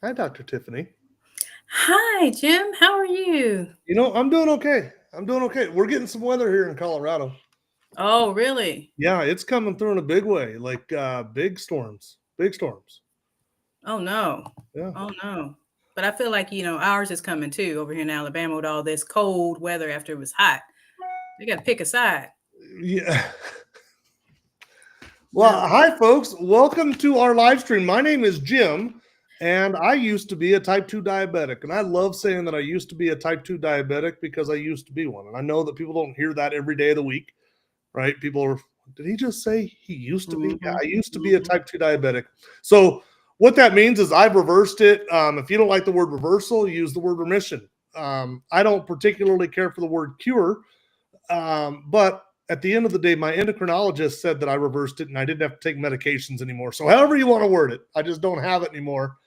Hi, Dr. Tiffany. Hi, Jim. How are you? I'm doing okay. I'm doing okay. We're getting some weather here in Colorado. Oh, really? Yeah, it's coming through in a big way, like big storms. Big storms. Oh, no. Yeah. Oh, no. But I feel like, ours is coming too over here in Alabama with all this cold weather after it was hot. They got to pick a side. Yeah. Well, No. hi, folks. Welcome to our live stream. My name is Jim, and I used to be a type 2 diabetic. And I love saying that I used to be a type 2 diabetic because I used to be one. And I know that people don't hear that every day of the week, right? People are, did he just say he used to be? Yeah, Mm-hmm. I used to be a Mm-hmm. type 2 diabetic. So what that means is I've reversed it. If you don't like the word reversal, use the word remission. I don't particularly care for the word cure, but at the end of the day, my endocrinologist said that I reversed it and I didn't have to take medications anymore. So however you want to word it, I just don't have it anymore.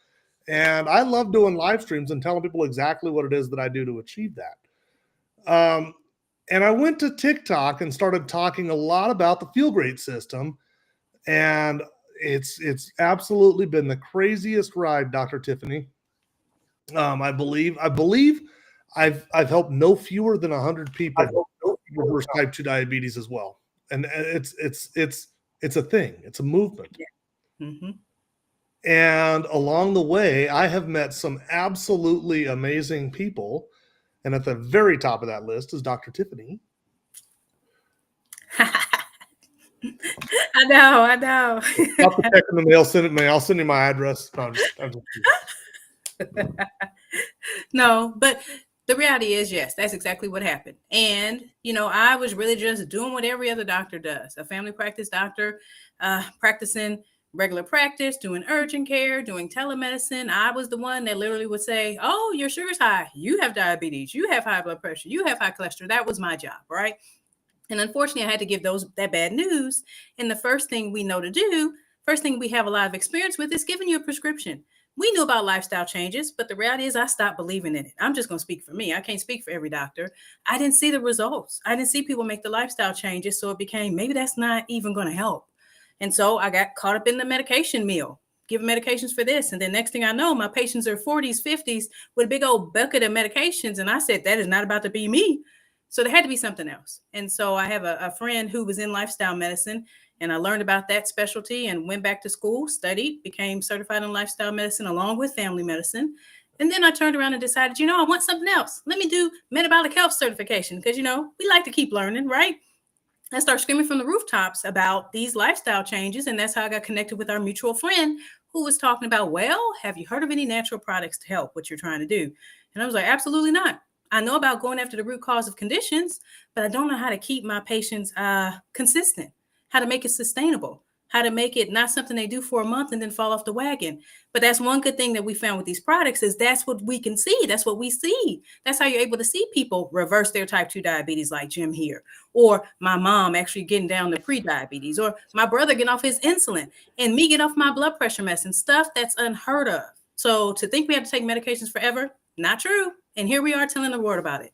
And I love doing live streams and telling people exactly what it is that I do to achieve that. And I went to TikTok and started talking a lot about the Feel Great system. And it's absolutely been the craziest ride, Dr. Tiffany. I believe I've helped no fewer than 100 people reverse type 2 diabetes as well. And it's a thing. It's a movement. Yeah. Mm-hmm. And along the way, I have met some absolutely amazing people. And at the very top of that list is Dr. Tiffany. I know. I know. I'll have to check in the mail, send it me. I'll send you my address. No, I'm just No, but the reality is, yes, that's exactly what happened. And, I was really just doing what every other doctor does, a family practice doctor, practicing regular practice, doing urgent care, doing telemedicine. I was the one that literally would say, oh, your sugar's high. You have diabetes. You have high blood pressure. You have high cholesterol. That was my job, right? And unfortunately, I had to give that bad news. And the first thing we know to do, first thing we have a lot of experience with is giving you a prescription. We knew about lifestyle changes, but the reality is I stopped believing in it. I'm just going to speak for me. I can't speak for every doctor. I didn't see the results. I didn't see people make the lifestyle changes. So it became maybe that's not even going to help. And so I got caught up in the medication meal, giving medications for this. And then next thing I know, my patients are 40s, 50s with a big old bucket of medications. And I said, that is not about to be me. So there had to be something else. And so I have a friend who was in lifestyle medicine, and I learned about that specialty and went back to school, studied, became certified in lifestyle medicine along with family medicine. And then I turned around and decided, I want something else. Let me do metabolic health certification because, we like to keep learning, right? I started screaming from the rooftops about these lifestyle changes. And that's how I got connected with our mutual friend who was talking about, well, have you heard of any natural products to help what you're trying to do? And I was like, absolutely not. I know about going after the root cause of conditions, but I don't know how to keep my patients consistent, how to make it sustainable, how to make it not something they do for a month and then fall off the wagon. But that's one good thing that we found with these products is that's what we can see. That's what we see. That's how you're able to see people reverse their type 2 diabetes like Jim here, or my mom actually getting down to pre-diabetes, or my brother getting off his insulin, and me get off my blood pressure medicine, stuff that's unheard of. So to think we have to take medications forever, not true. And here we are telling the world about it.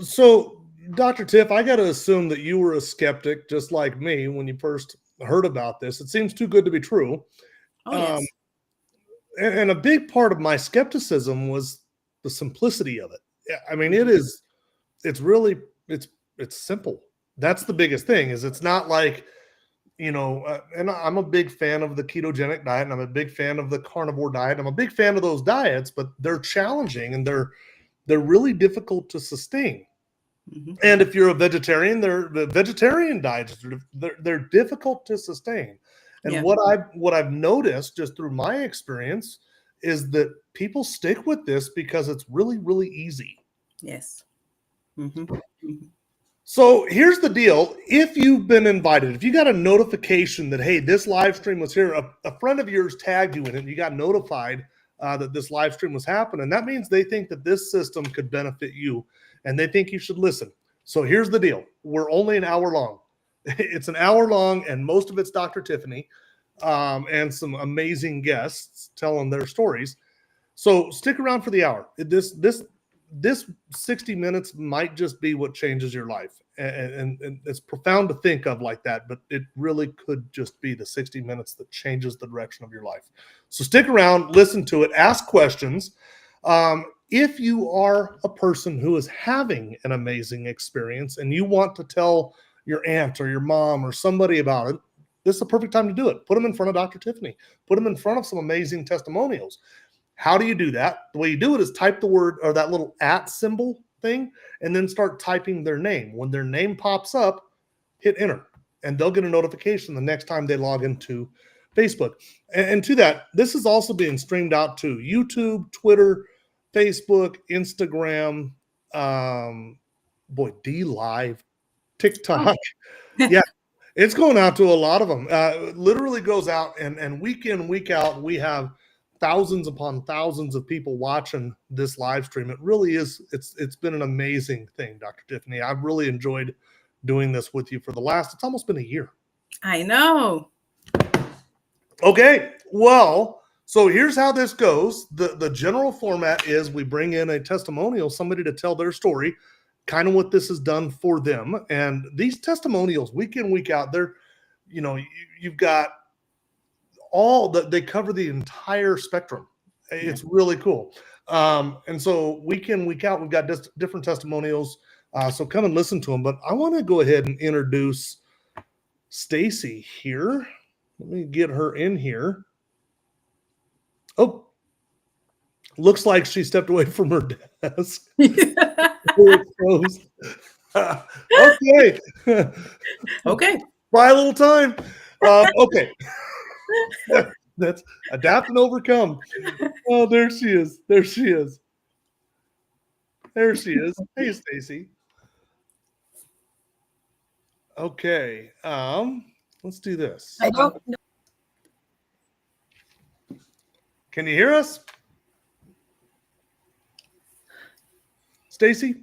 So Dr. Tiff, I got to assume that you were a skeptic just like me when you first heard about this. It seems too good to be true. Oh, Um, yes. and a big part of my skepticism was the simplicity of it. I mean, Mhm. it's really, it's simple. That's the biggest thing is it's not like, and I'm a big fan of the ketogenic diet and I'm a big fan of the carnivore diet. I'm a big fan of those diets, but they're challenging and they're really difficult to sustain. Mhm. And if you're a vegetarian, the vegetarian diets they're difficult to sustain. And Yeah. what I've noticed just through my experience is that people stick with this because it's really really easy. Yes. Mhm. Mhm. So here's the deal. If you've been invited, if you got a notification that, hey, this live stream was here, a friend of yours tagged you in it, and you got notified that this live stream was happening, that means they think that this system could benefit you and they think you should listen. So here's the deal. We're only an hour long. It's an hour long, and most of it's Dr. Tiffany and some amazing guests telling their stories. So stick around for the hour. this 60 minutes might just be what changes your life. And it's profound to think of like that, but it really could just be the 60 minutes that changes the direction of your life. So stick around, listen to it, ask questions. If you are a person who is having an amazing experience and you want to tell your aunt or your mom or somebody about it, this is the perfect time to do it. Put them in front of Dr. Tiffany. Put them in front of some amazing testimonials. How do you do that? The way you do it is type the word or that little @ symbol thing and then start typing their name. When their name pops up, hit enter and they'll get a notification the next time they log into Facebook. And to that, this is also being streamed out to YouTube, Twitter, Facebook, Instagram, D Live, TikTok. Yeah, it's going out to a lot of them. Literally goes out and week in, week out, we have thousands upon thousands of people watching this live stream. It really is. It's been an amazing thing, Dr. Tiffany. I've really enjoyed doing this with you for it's almost been a year. I know. Okay, well, so here's how this goes. The general format is we bring in a testimonial, somebody to tell their story, kind of what this has done for them. And these testimonials, week in, week out, they're, you've got they cover the entire spectrum. It's really cool. And so week in, week out, we've got different testimonials. So come and listen to them. But I want to go ahead and introduce Stacy here. Let me get her in here. Oh, looks like she stepped away from her desk. Okay. Okay. Buy a little time. Okay. That's adapt and overcome. Oh, there she is. There she is. There she is. Hey, Stacy. Okay. Let's do this. I don't know. Can you hear us? Stacy?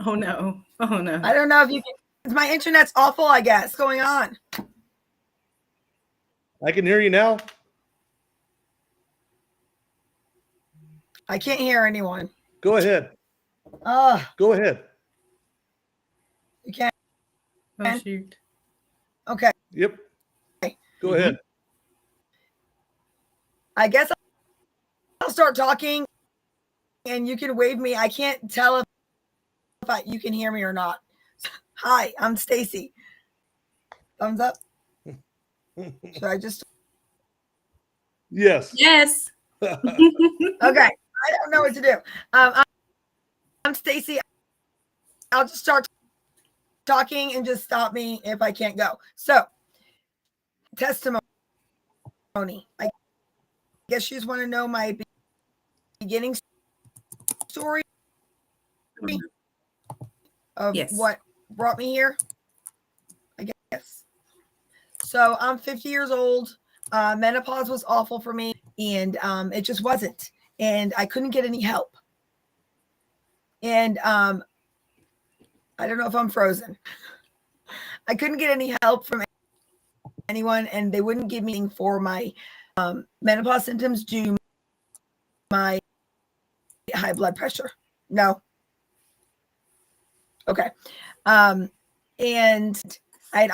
Oh no. Oh no. I don't know if you can. My internet's awful, I guess. What's going on? I can hear you now. I can't hear anyone. Go ahead. Go ahead. You can't. Oh shoot. Okay. Yep. Go ahead. I guess I'll start talking and you can wave me. I can't tell if you can hear me or not. Hi, I'm Stacy. Thumbs up. Should I just? Yes. Yes. Okay. I don't know what to do. I'm Stacy. I'll just start talking and just stop me if I can't go. So, testimony. I guess you just want to know my beginning story of what brought me here. I guess. So I'm 50 years old. Menopause was awful for me, and it just wasn't. And I couldn't get any help. And I don't know if I'm frozen. I couldn't get any help from anyone, and they wouldn't give me for my menopause symptoms due to my high blood pressure. No. Okay. And I had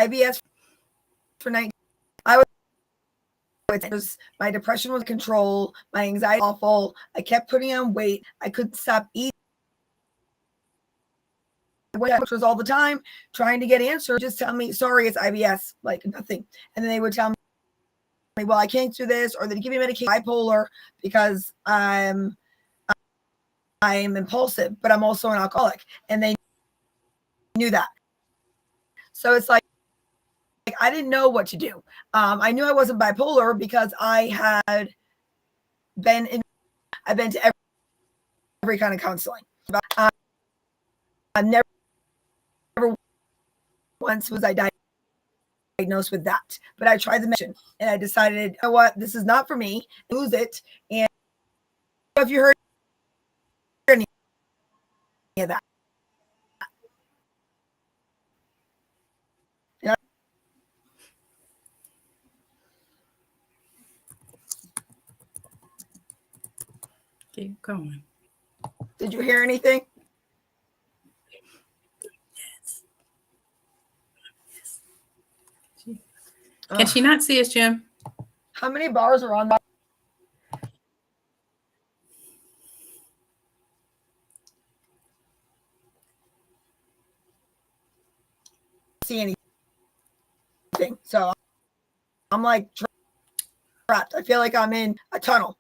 IBS for 19. My depression was control. My anxiety was awful. I kept putting on weight. I couldn't stop eating. Which was all the time trying to get answers. Just tell me, sorry, it's IBS, like nothing. And then they would tell me, well, I can't do this, or they'd give me medication, bipolar, because I'm impulsive, but I'm also an alcoholic, and they knew that. So it's like I didn't know what to do. I knew I wasn't bipolar because I've been to every kind of counseling. Never once was I diagnosed with that, but I tried the medicine and I decided, you know what, this is not for me. Lose it. And if you heard any of that, Keep going. Did you hear anything? Yes. Can she not see us, Jim? How many bars are on my? See anything? So I'm like trapped. I feel like I'm in a tunnel.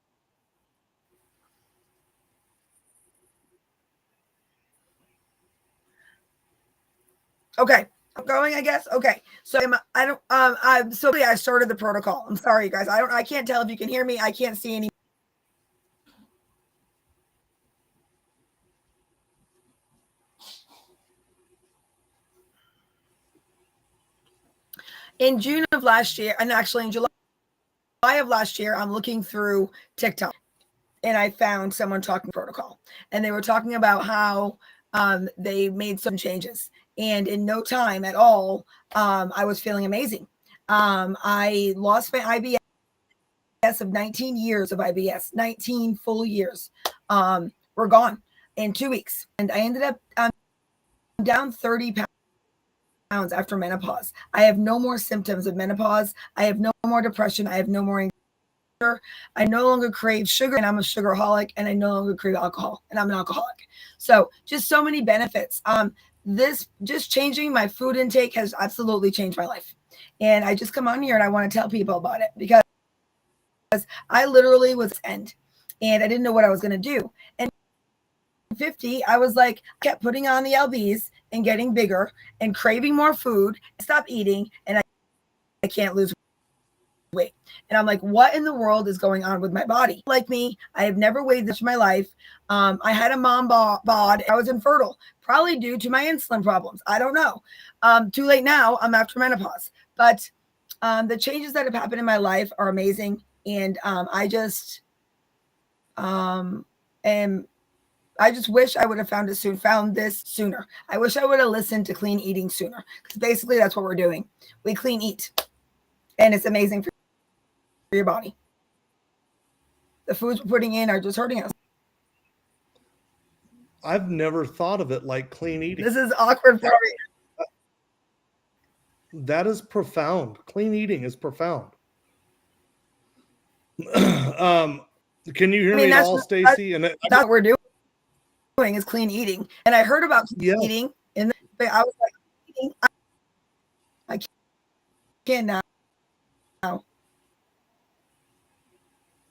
Okay, I'm going, I guess. Okay, so I started the protocol. I'm sorry, you guys. I can't tell if you can hear me. I can't see any. In June of last year, and actually in July of last year, I'm looking through TikTok, and I found someone talking protocol, and they were talking about how they made some changes, and in no time at all, I was feeling amazing. I lost my IBS of 19 years of IBS, 19 full years, were gone in 2 weeks, and I ended up down 30 pounds after menopause. I have no more symptoms of menopause. I have no more depression. I have no more anxiety. I no longer crave sugar, and I'm a sugaraholic, and I no longer crave alcohol, and I'm an alcoholic. So just so many benefits. This just changing my food intake has absolutely changed my life. And I just come on here and I want to tell people about it because I literally was end and I didn't know what I was going to do. And 50, I was like, kept putting on the LBs and getting bigger and craving more food, stop eating, and I can't lose weight. And I'm like, what in the world is going on with my body? Like me, I have never weighed this in my life. I had a mom bod. I was infertile, probably due to my insulin problems. I don't know. Too late now. I'm after menopause. But the changes that have happened in my life are amazing. And I just wish I would have found this sooner. I wish I would have listened to clean eating sooner. Because basically that's what we're doing. We clean eat. And it's amazing for your body. The foods we're putting in are just hurting us. I've never thought of it like clean eating. This is awkward for me. That is profound. Clean eating is profound. Can you hear me at all, Stacy? And that's what we're doing is clean eating. And I heard about clean eating, and I was like, I can't now.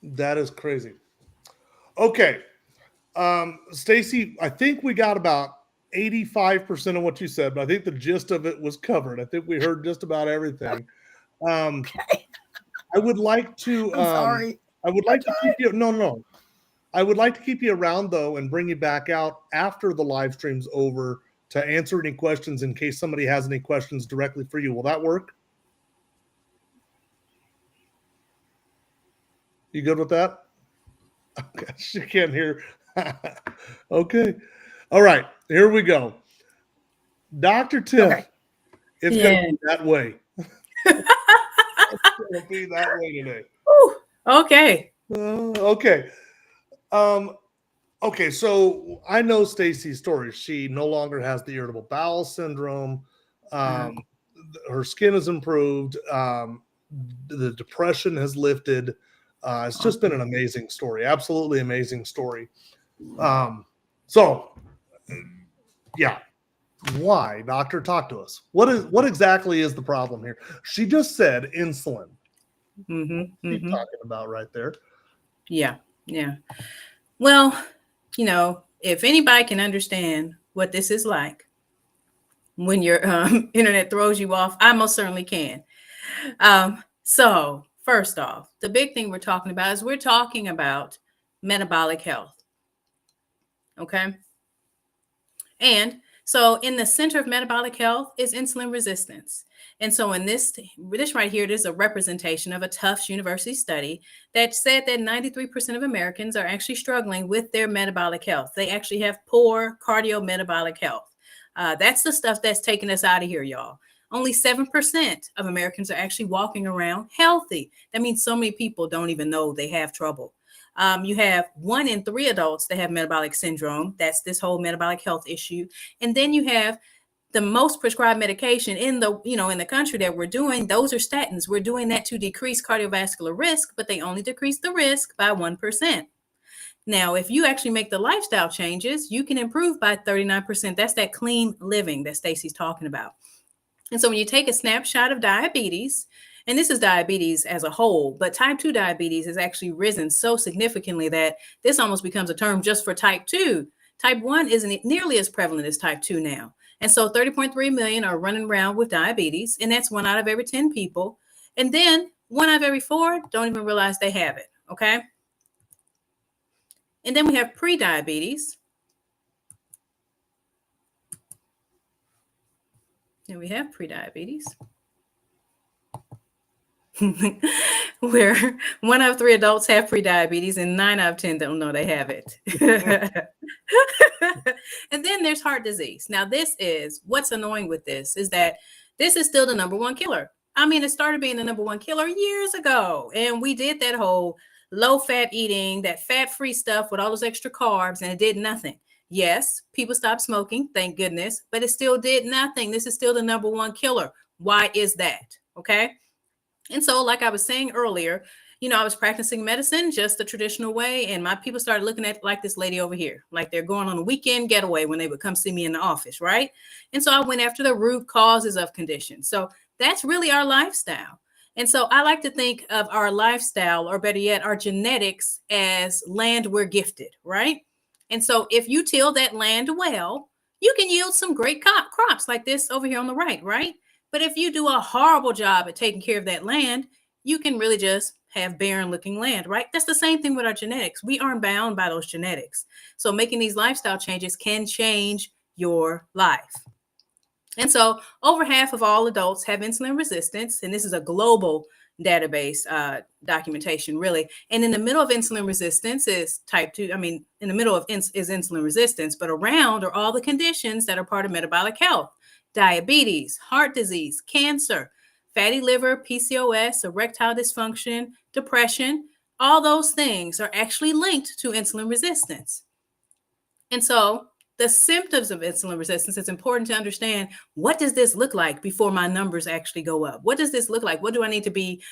That is crazy. Okay. Stacy, I think we got about 85% of what you said, but I think the gist of it was covered. I think we heard just about everything. Okay. I would like to I'm sorry. I would like to keep you no. I would like to keep you around though and bring you back out after the live stream's over to answer any questions in case somebody has any questions directly for you. Will that work? You good with that? Okay, she can't hear. Okay. All right, here we go. Dr. Tiff, it's going to be that way. It's going to be that way today. Okay. Okay. Okay, so I know Stacy's story. She no longer has the irritable bowel syndrome. Her skin has improved. The depression has lifted. It's just been an amazing story. Absolutely amazing story. So, yeah. Why, doctor? Talk to us. What exactly is the problem here? She just said insulin. She's talking about right there. Yeah. Well, if anybody can understand what this is like when your internet throws you off, I most certainly can. So first off, the big thing we're talking about metabolic health. Okay. And so in the center of metabolic health is insulin resistance. And so in this right here, there's a representation of a Tufts University study that said that 93% of Americans are actually struggling with their metabolic health. They actually have poor cardiometabolic health. That's the stuff that's taking us out of here, y'all. Only 7% of Americans are actually walking around healthy. That means so many people don't even know they have trouble. You have 1 in 3 adults that have metabolic syndrome. That's this whole metabolic health issue. And then you have the most prescribed medication in the, in the country that we're doing, those are statins. We're doing that to decrease cardiovascular risk, but they only decrease the risk by 1%. Now, if you actually make the lifestyle changes, you can improve by 39%. That's that clean living that Stacey's talking about. And so when you take a snapshot of diabetes, and this is diabetes as a whole, but type 2 diabetes has actually risen so significantly that this almost becomes a term just for type 2. Type 1 isn't nearly as prevalent as type 2 now. And so 30.3 million are running around with diabetes, and that's 1 out of every 10 people. And then 1 out of every 4 don't even realize they have it, okay? And then we have pre-diabetes. And we have pre-diabetes. Where 1 out of 3 adults have pre-diabetes and 9 out of 10 don't know they have it. And then there's heart disease. Now, what's annoying with this is that this is still the number 1 killer. I mean, it started being the number 1 killer years ago. And we did that whole low-fat eating, that fat-free stuff with all those extra carbs, and it did nothing. Yes, people stopped smoking, thank goodness, but it still did nothing. This is still the number 1 killer. Why is that? Okay. And so, like I was saying earlier, I was practicing medicine just the traditional way. And my people started looking at like this lady over here, like they're going on a weekend getaway when they would come see me in the office. Right. And so I went after the root causes of conditions. So that's really our lifestyle. And so I like to think of our lifestyle, or better yet, our genetics, as land we're gifted. Right. And so if you till that land well, you can yield some great crops like this over here on the right. Right. But if you do a horrible job at taking care of that land, you can really just have barren looking land, right? That's the same thing with our genetics. We aren't bound by those genetics. So making these lifestyle changes can change your life. And so over half of all adults have insulin resistance. And this is a global database documentation, really. And in the middle of insulin resistance is type 2. I mean, in the middle of is insulin resistance, but around are all the conditions that are part of metabolic health. Diabetes, heart disease, cancer, fatty liver, PCOS, erectile dysfunction, depression, all those things are actually linked to insulin resistance. And so the symptoms of insulin resistance, it's important to understand, what does this look like before my numbers actually go up? What does this look like? What do I need to be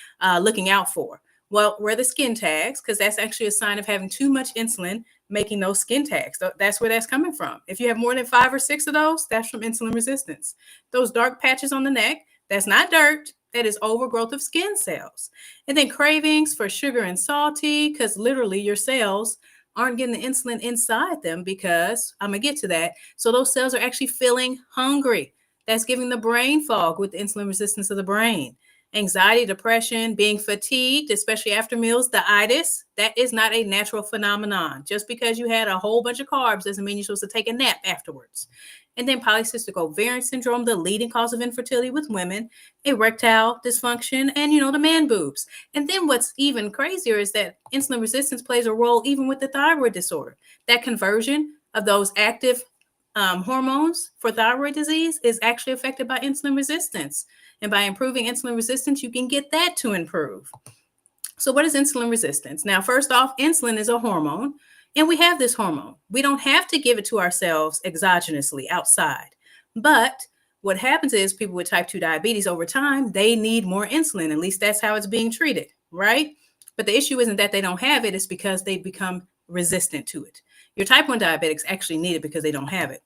looking out for? Well, wear the skin tags, because that's actually a sign of having too much insulin, making those skin tags. That's where that's coming from. If you have more than 5 or 6 of those, that's from insulin resistance. Those dark patches on the neck, that's not dirt. That is overgrowth of skin cells. And then cravings for sugar and salty, because literally your cells aren't getting the insulin inside them, because I'm going to get to that. So those cells are actually feeling hungry. That's giving the brain fog with the insulin resistance of the brain. Anxiety, depression, being fatigued, especially after meals, the itis, that is not a natural phenomenon. Just because you had a whole bunch of carbs doesn't mean you're supposed to take a nap afterwards. And then polycystic ovarian syndrome, the leading cause of infertility with women, erectile dysfunction, and, the man boobs. And then what's even crazier is that insulin resistance plays a role even with the thyroid disorder. That conversion of those active hormones for thyroid disease is actually affected by insulin resistance. And by improving insulin resistance, you can get that to improve. So what is insulin resistance? Now, first off, insulin is a hormone, and we have this hormone. We don't have to give it to ourselves exogenously outside. But what happens is people with type 2 diabetes over time, they need more insulin. At least that's how it's being treated, right? But the issue isn't that they don't have it. It's because they become resistant to it. Your type 1 diabetics actually need it because they don't have it.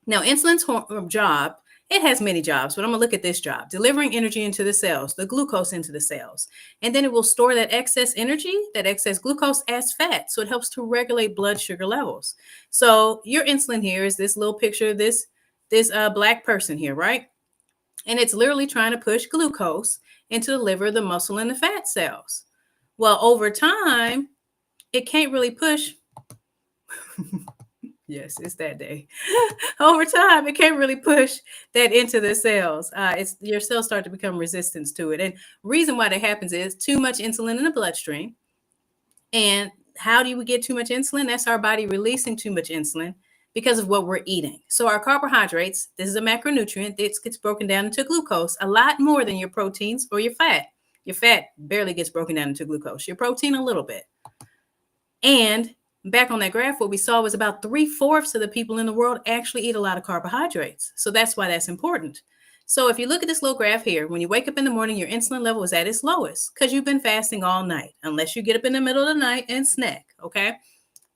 Now, insulin's job, it has many jobs, but I'm going to look at this job: delivering energy into the cells, the glucose into the cells. And then it will store that excess energy, that excess glucose, as fat. So it helps to regulate blood sugar levels. So your insulin here is this little picture of this black person here, right? And it's literally trying to push glucose into the liver, the muscle, and the fat cells. Well, over time, it can't really push. Yes, it's that day. Over time, it can't really push that into the cells. Your cells start to become resistant to it. And reason why that happens is too much insulin in the bloodstream. And how do we get too much insulin? That's our body releasing too much insulin because of what we're eating. So our carbohydrates, this is a macronutrient, it gets broken down into glucose a lot more than your proteins or your fat. Your fat barely gets broken down into glucose. Your protein, a little bit. And back on that graph, what we saw was about 3/4 of the people in the world actually eat a lot of carbohydrates. So that's why that's important. So if you look at this little graph here, when you wake up in the morning, your insulin level is at its lowest because you've been fasting all night, unless you get up in the middle of the night and snack, okay?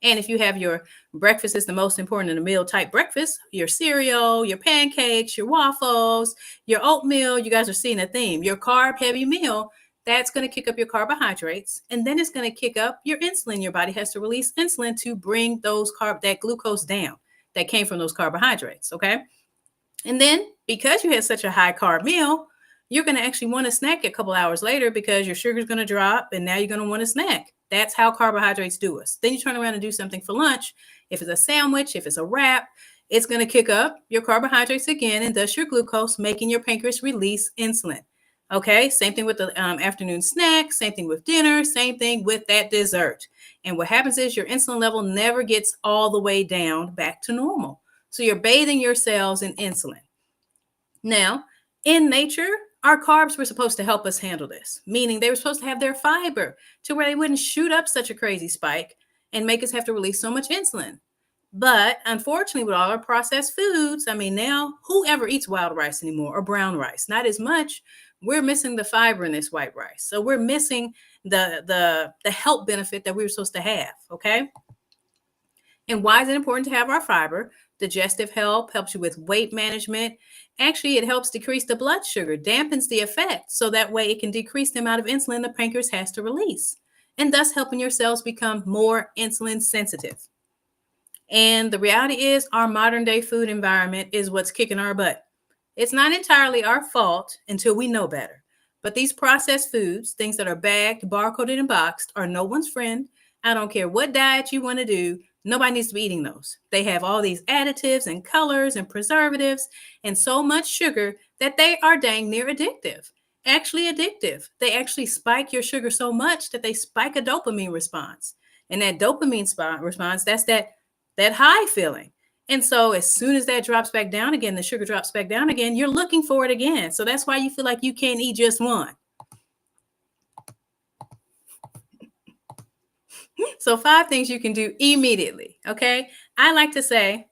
And if you have your breakfast is the most important in a meal type breakfast, your cereal, your pancakes, your waffles, your oatmeal, you guys are seeing a theme. Your carb heavy meal, that's going to kick up your carbohydrates, and then it's going to kick up your insulin. Your body has to release insulin to bring that glucose down that came from those carbohydrates, okay? And then because you had such a high carb meal, you're going to actually want to snack a couple hours later because your sugar's going to drop and now you're going to want to snack. That's how carbohydrates do us. Then you turn around and do something for lunch. If it's a sandwich, if it's a wrap, it's going to kick up your carbohydrates again and thus your glucose, making your pancreas release insulin. Okay, same thing with the afternoon snack, same thing with dinner, same thing with that dessert. And what happens is your insulin level never gets all the way down back to normal. So you're bathing your cells in insulin. Now, in nature, our carbs were supposed to help us handle this, meaning they were supposed to have their fiber to where they wouldn't shoot up such a crazy spike and make us have to release so much insulin. But unfortunately, with all our processed foods, I mean, now whoever eats wild rice anymore or brown rice, not as much. We're missing the fiber in this white rice. So we're missing the health benefit that we were supposed to have, okay? And why is it important to have our fiber? Digestive health helps you with weight management. Actually, it helps decrease the blood sugar, dampens the effect, so that way it can decrease the amount of insulin the pancreas has to release, and thus helping your cells become more insulin sensitive. And the reality is our modern day food environment is what's kicking our butt. It's not entirely our fault until we know better. But these processed foods, things that are bagged, barcoded, and boxed, are no one's friend. I don't care what diet you want to do. Nobody needs to be eating those. They have all these additives and colors and preservatives and so much sugar that they are dang near addictive. Actually addictive. They actually spike your sugar so much that they spike a dopamine response. And that dopamine response, that's that high feeling. And so as soon as that drops back down again, the sugar drops back down again, you're looking for it again. So that's why you feel like you can't eat just one. So 5 things you can do immediately. Okay. I like to say,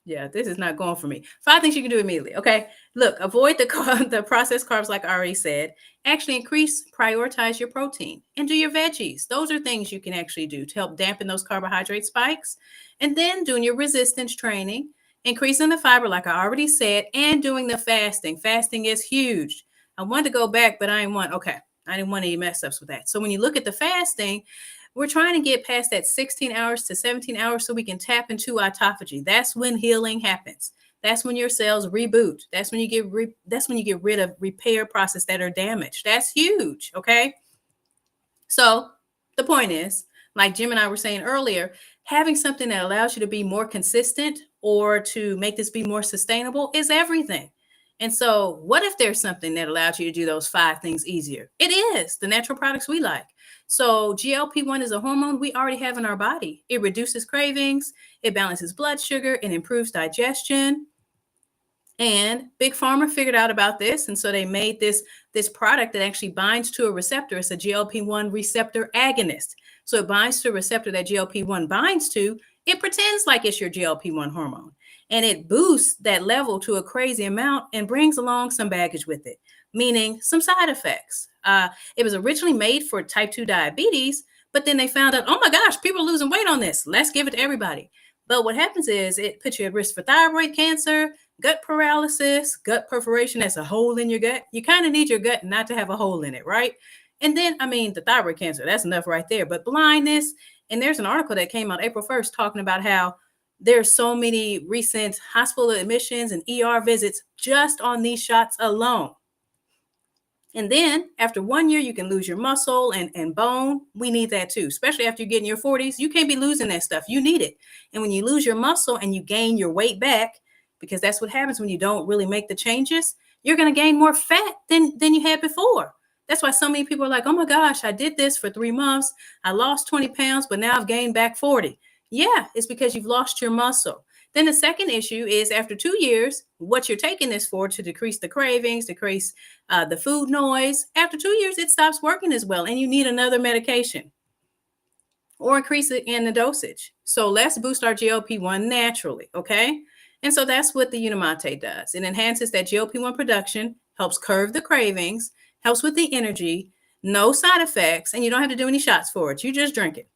yeah, this is not going for me. 5 things you can do immediately. Okay. Look, avoid the processed carbs, like I already said. Actually prioritize your protein and do your veggies. Those are things you can actually do to help dampen those carbohydrate spikes. And then doing your resistance training, increasing the fiber, like I already said, and doing the fasting. Fasting is huge. I wanted to go back, but I didn't want any mess ups with that. So when you look at the fasting, we're trying to get past that 16 hours to 17 hours so we can tap into autophagy. That's when healing happens. That's when your cells reboot. That's when you get rid of repair process that are damaged. That's huge. Okay. So the point is, like Jim and I were saying earlier, having something that allows you to be more consistent or to make this be more sustainable is everything. And so what if there's something that allows you to do those 5 things easier? It is the natural products we like. So GLP-1 is a hormone we already have in our body. It reduces cravings, it balances blood sugar, and improves digestion. And Big Pharma figured out about this. And so they made this product that actually binds to a receptor. It's a GLP-1 receptor agonist. So it binds to a receptor that GLP-1 binds to. It pretends like it's your GLP-1 hormone. And it boosts that level to a crazy amount and brings along some baggage with it, meaning some side effects. It was originally made for type 2 diabetes, but then they found out, oh my gosh, people are losing weight on this. Let's give it to everybody. But what happens is it puts you at risk for thyroid cancer, gut paralysis, gut perforation. That's a hole in your gut. You kind of need your gut not to have a hole in it, right? And then, the thyroid cancer, that's enough right there. But blindness, and there's an article that came out April 1st talking about how there's so many recent hospital admissions and ER visits just on these shots alone. And then after 1 year, you can lose your muscle and bone. We need that too, especially after you get in your 40s. You can't be losing that stuff. You need it. And when you lose your muscle and you gain your weight back, because that's what happens when you don't really make the changes, you're going to gain more fat than you had before. That's why so many people are like, oh my gosh, I did this for 3 months. I lost 20 pounds, but now I've gained back 40. Yeah, it's because you've lost your muscle. Then the second issue is after 2 years, what you're taking this for to decrease the cravings, decrease the food noise. After 2 years, it stops working as well and you need another medication. or increase it in the dosage. So let's boost our GLP-1 naturally, okay? And so that's what the Unimate does. It enhances that GLP-1 production, helps curb the cravings, helps with the energy, no side effects, and you don't have to do any shots for it. You just drink it.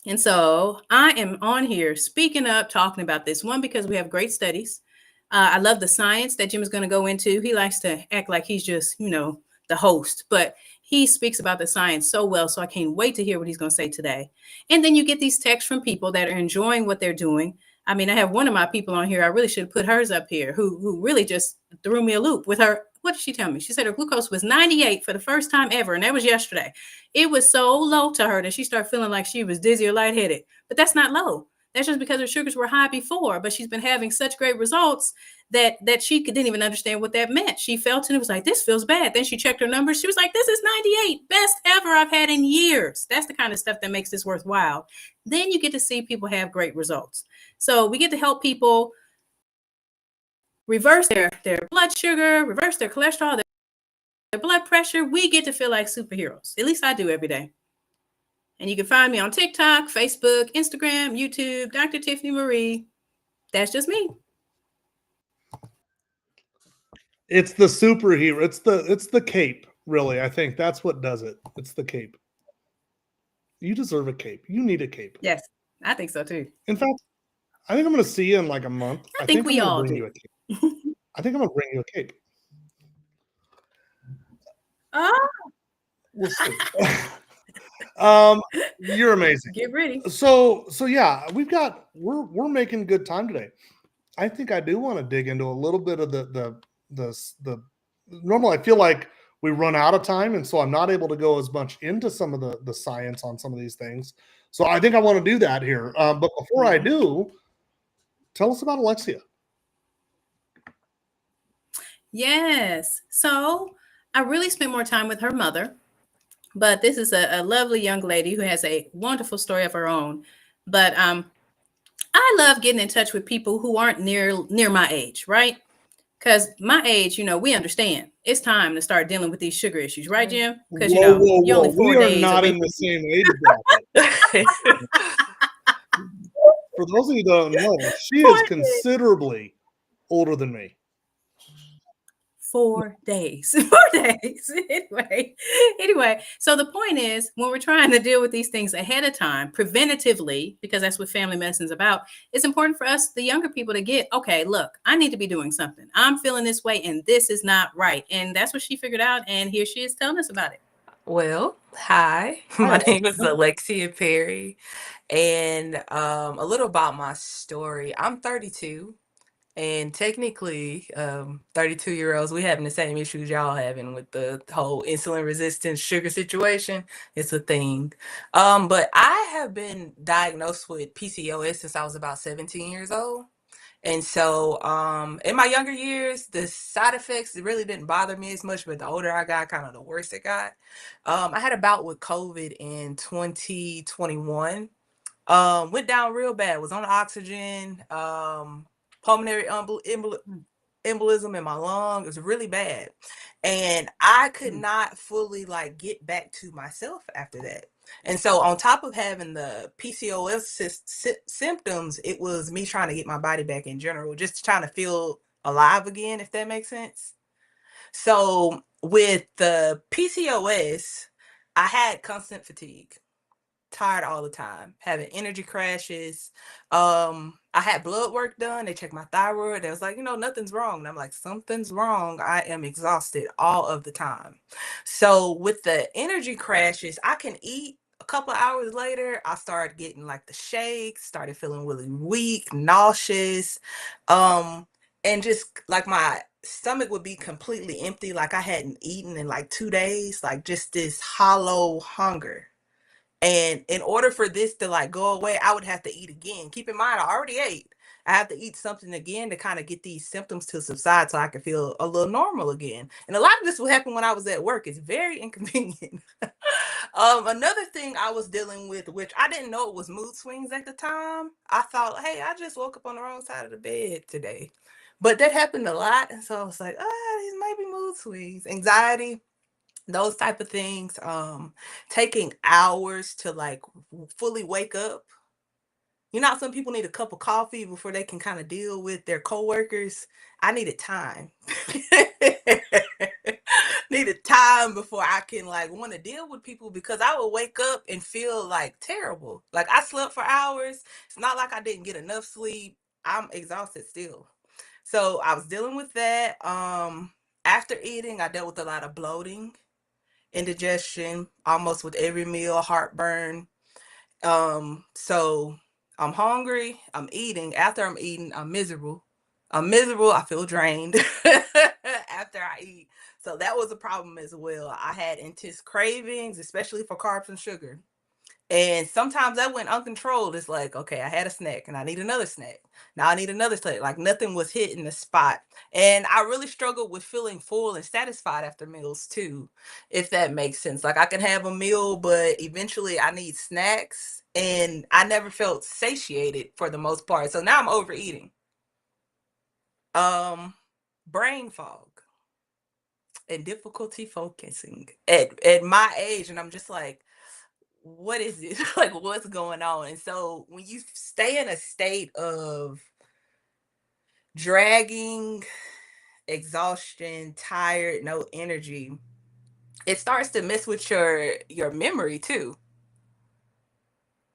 And so I am on here speaking up, talking about this one because we have great studies. I love the science that Jim is going to go into. He likes to act like he's just, the host, but he speaks about the science so well. So I can't wait to hear what he's going to say today. And then you get these texts from people that are enjoying what they're doing. I mean, I have one of my people on here. I really should have put hers up here who really just threw me a loop with her. What did she tell me? She said her glucose was 98 for the first time ever. And that was yesterday. It was so low to her that she started feeling like she was dizzy or lightheaded. But that's not low. That's just because her sugars were high before. But she's been having such great results that she didn't even understand what that meant. She felt and it was like, this feels bad. Then she checked her numbers. She was like, this is 98. Best ever I've had in years. That's the kind of stuff that makes this worthwhile. Then you get to see people have great results. So we get to help people reverse their blood sugar, reverse their cholesterol, their blood pressure. We get to feel like superheroes. At least I do every day. And you can find me on TikTok, Facebook, Instagram, YouTube, Dr. Tiffany Marie. That's just me. It's the superhero. It's the cape, really. I think that's what does it. It's the cape. You deserve a cape. You need a cape. Yes, I think so too. In fact, I think I'm going to see you in like a month. I think we all do. You a cape. I think I'm going to bring you a cape. Oh. We'll see. You're amazing. Get ready. So yeah, we're making good time today. I think I do want to dig into a little bit of the normally I feel like we run out of time, and so I'm not able to go as much into some of the science on some of these things. So I think I want to do that here. But before I do, tell us about Alexia. Yes. So I really spent more time with her mother, but this is a lovely young lady who has a wonderful story of her own. But I love getting in touch with people who aren't near my age, right? Because my age, we understand. It's time to start dealing with these sugar issues, right, Jim? Because you're only 4 days. We are not in the same age bracket. For those of you who don't know, she is considerably older than me. 4 days. 4 days. Anyway, so the point is, when we're trying to deal with these things ahead of time, preventatively, because that's what family medicine is about, it's important for us, the younger people, to get, okay, look, I need to be doing something. I'm feeling this way, and this is not right. And that's what she figured out, and here she is telling us about it. Well, hi. My name is Alexia Perry, and a little about my story. I'm 32. And technically, 32-year-olds, we having the same issues y'all having with the whole insulin resistance sugar situation. It's a thing. But I have been diagnosed with PCOS since I was about 17 years old. And so in my younger years, the side effects really didn't bother me as much, but the older I got, kind of the worse it got. I had a bout with COVID in 2021. Went down real bad, was on oxygen, pulmonary embolism in my lung. It was really bad. And I could not fully get back to myself after that. And so on top of having the PCOS symptoms, it was me trying to get my body back in general, just trying to feel alive again, if that makes sense. So with the PCOS, I had constant fatigue. Tired all the time, having energy crashes. I had blood work done. They checked my thyroid. They was like, nothing's wrong. And I'm like, something's wrong. I am exhausted all of the time. So with the energy crashes, I can eat. A couple of hours later, I started getting the shakes, started feeling really weak, nauseous, and just my stomach would be completely empty, like I hadn't eaten in 2 days, just this hollow hunger. And in order for this to go away, I would have to eat again. Keep in mind, I already ate. I have to eat something again to kind of get these symptoms to subside so I can feel a little normal again. And a lot of this would happen when I was at work. It's very inconvenient. Another thing I was dealing with, which I didn't know it was mood swings at the time. I thought, hey, I just woke up on the wrong side of the bed today. But that happened a lot. And so I was like, these might be mood swings, anxiety. those type of things. Taking hours to like fully wake up. You know how some people need a cup of coffee before they can kind of deal with their coworkers? I needed time. Needed time before I can like want to deal with people, because I would wake up and feel like terrible. Like I slept for hours. It's not like I didn't get enough sleep. I'm exhausted still. So I was dealing with that. After eating, I dealt with a lot of bloating, indigestion, almost with every meal, heartburn. So I'm hungry, I'm eating. After I'm eating, I'm miserable. I feel drained after I eat. So that was a problem as well. I had intense cravings, especially for carbs and sugar. And sometimes that went uncontrolled. It's like, okay, I had a snack and I need another snack. Now I need another snack. Like nothing was hitting the spot. And I really struggled with feeling full and satisfied after meals too, if that makes sense. Like I can have a meal, but eventually I need snacks. And I never felt satiated for the most part. So now I'm overeating. Brain fog and difficulty focusing at my age. And I'm just like, what is it? Like, what's going on? And so when you stay in a state of dragging, exhaustion, tired, no energy, it starts to mess with your memory too.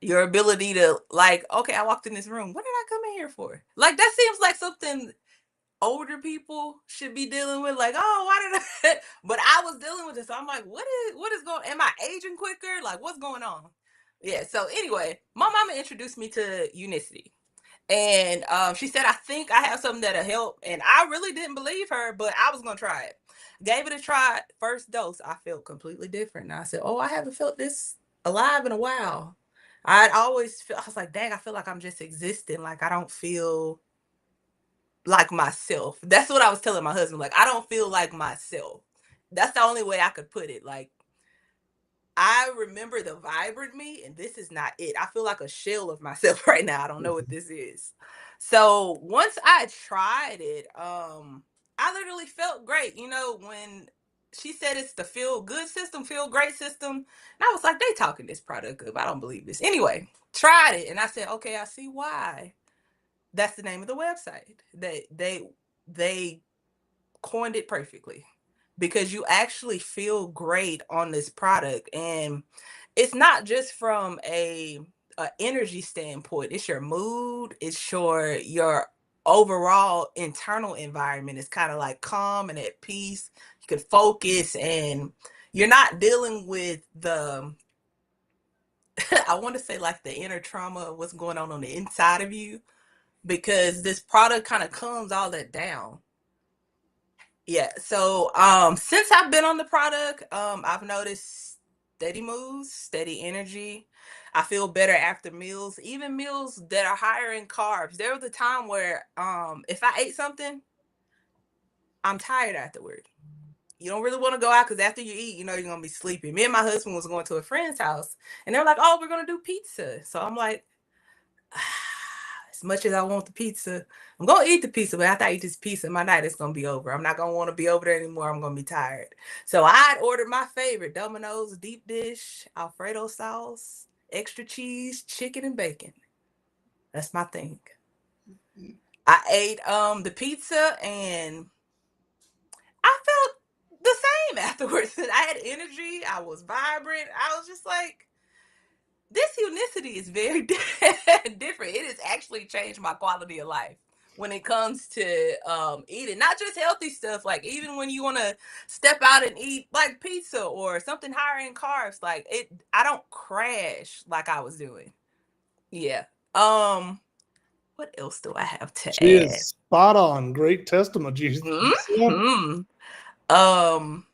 Your ability to like, okay, I walked in this room. What did I come in here for? Like that seems like something older people should be dealing with. Like, oh, why did I? But I was dealing with this. So I'm like, what is going? Am I aging quicker? Like, what's going on? Yeah. So anyway, my mama introduced me to Unicity. And she said, I think I have something that'll help. And I really didn't believe her, but I was going to try it. Gave it a try. First dose, I felt completely different. And I said, oh, I haven't felt this alive in a while. I was like, dang, I feel like I'm just existing. Like, I don't feel like myself. That's what I was telling my husband. Like, I don't feel like myself. That's the only way I could put it. Like, I remember the vibrant me, and this is not it. I feel like a shell of myself right now. I don't know what this is. So once I tried it, I literally felt great. You know, when she said it's the feel good system, feel great system, and I was like, they talking this product up. I don't believe this. Anyway, tried it, and I said, okay, I see why. That's the name of the website. They coined it perfectly, because you actually feel great on this product. And it's not just from a energy standpoint. It's your mood, it's your overall internal environment. It's kind of like calm and at peace. You can focus, and you're not dealing with the I want to say like the inner trauma of what's going on the inside of you, because this product kind of calms all that down. Yeah. So since I've been on the product, I've noticed steady moves, steady energy. I feel better after meals, even meals that are higher in carbs. There was a time where if I ate something, I'm tired afterward. You don't really want to go out, because after you eat, you know you're gonna be sleepy. Me and my husband was going to a friend's house, and they're like, "Oh, we're gonna do pizza." So I'm like, as much as I want the pizza, I'm gonna eat the pizza, but after I eat this pizza, my night is gonna be over. I'm not gonna want to be over there anymore. I'm gonna be tired. So I'd ordered my favorite Domino's deep dish, Alfredo sauce, extra cheese, chicken, and bacon. That's my thing. I ate the pizza, and I felt the same afterwards. I had energy, I was vibrant. I was just like, this unicity is very different. It has actually changed my quality of life when it comes to eating, not just healthy stuff. Like even when you want to step out and eat like pizza or something higher in carbs, like I don't crash like I was doing. Yeah. What else do I have to She add? is spot on. Great testimony. Mm-hmm. Um,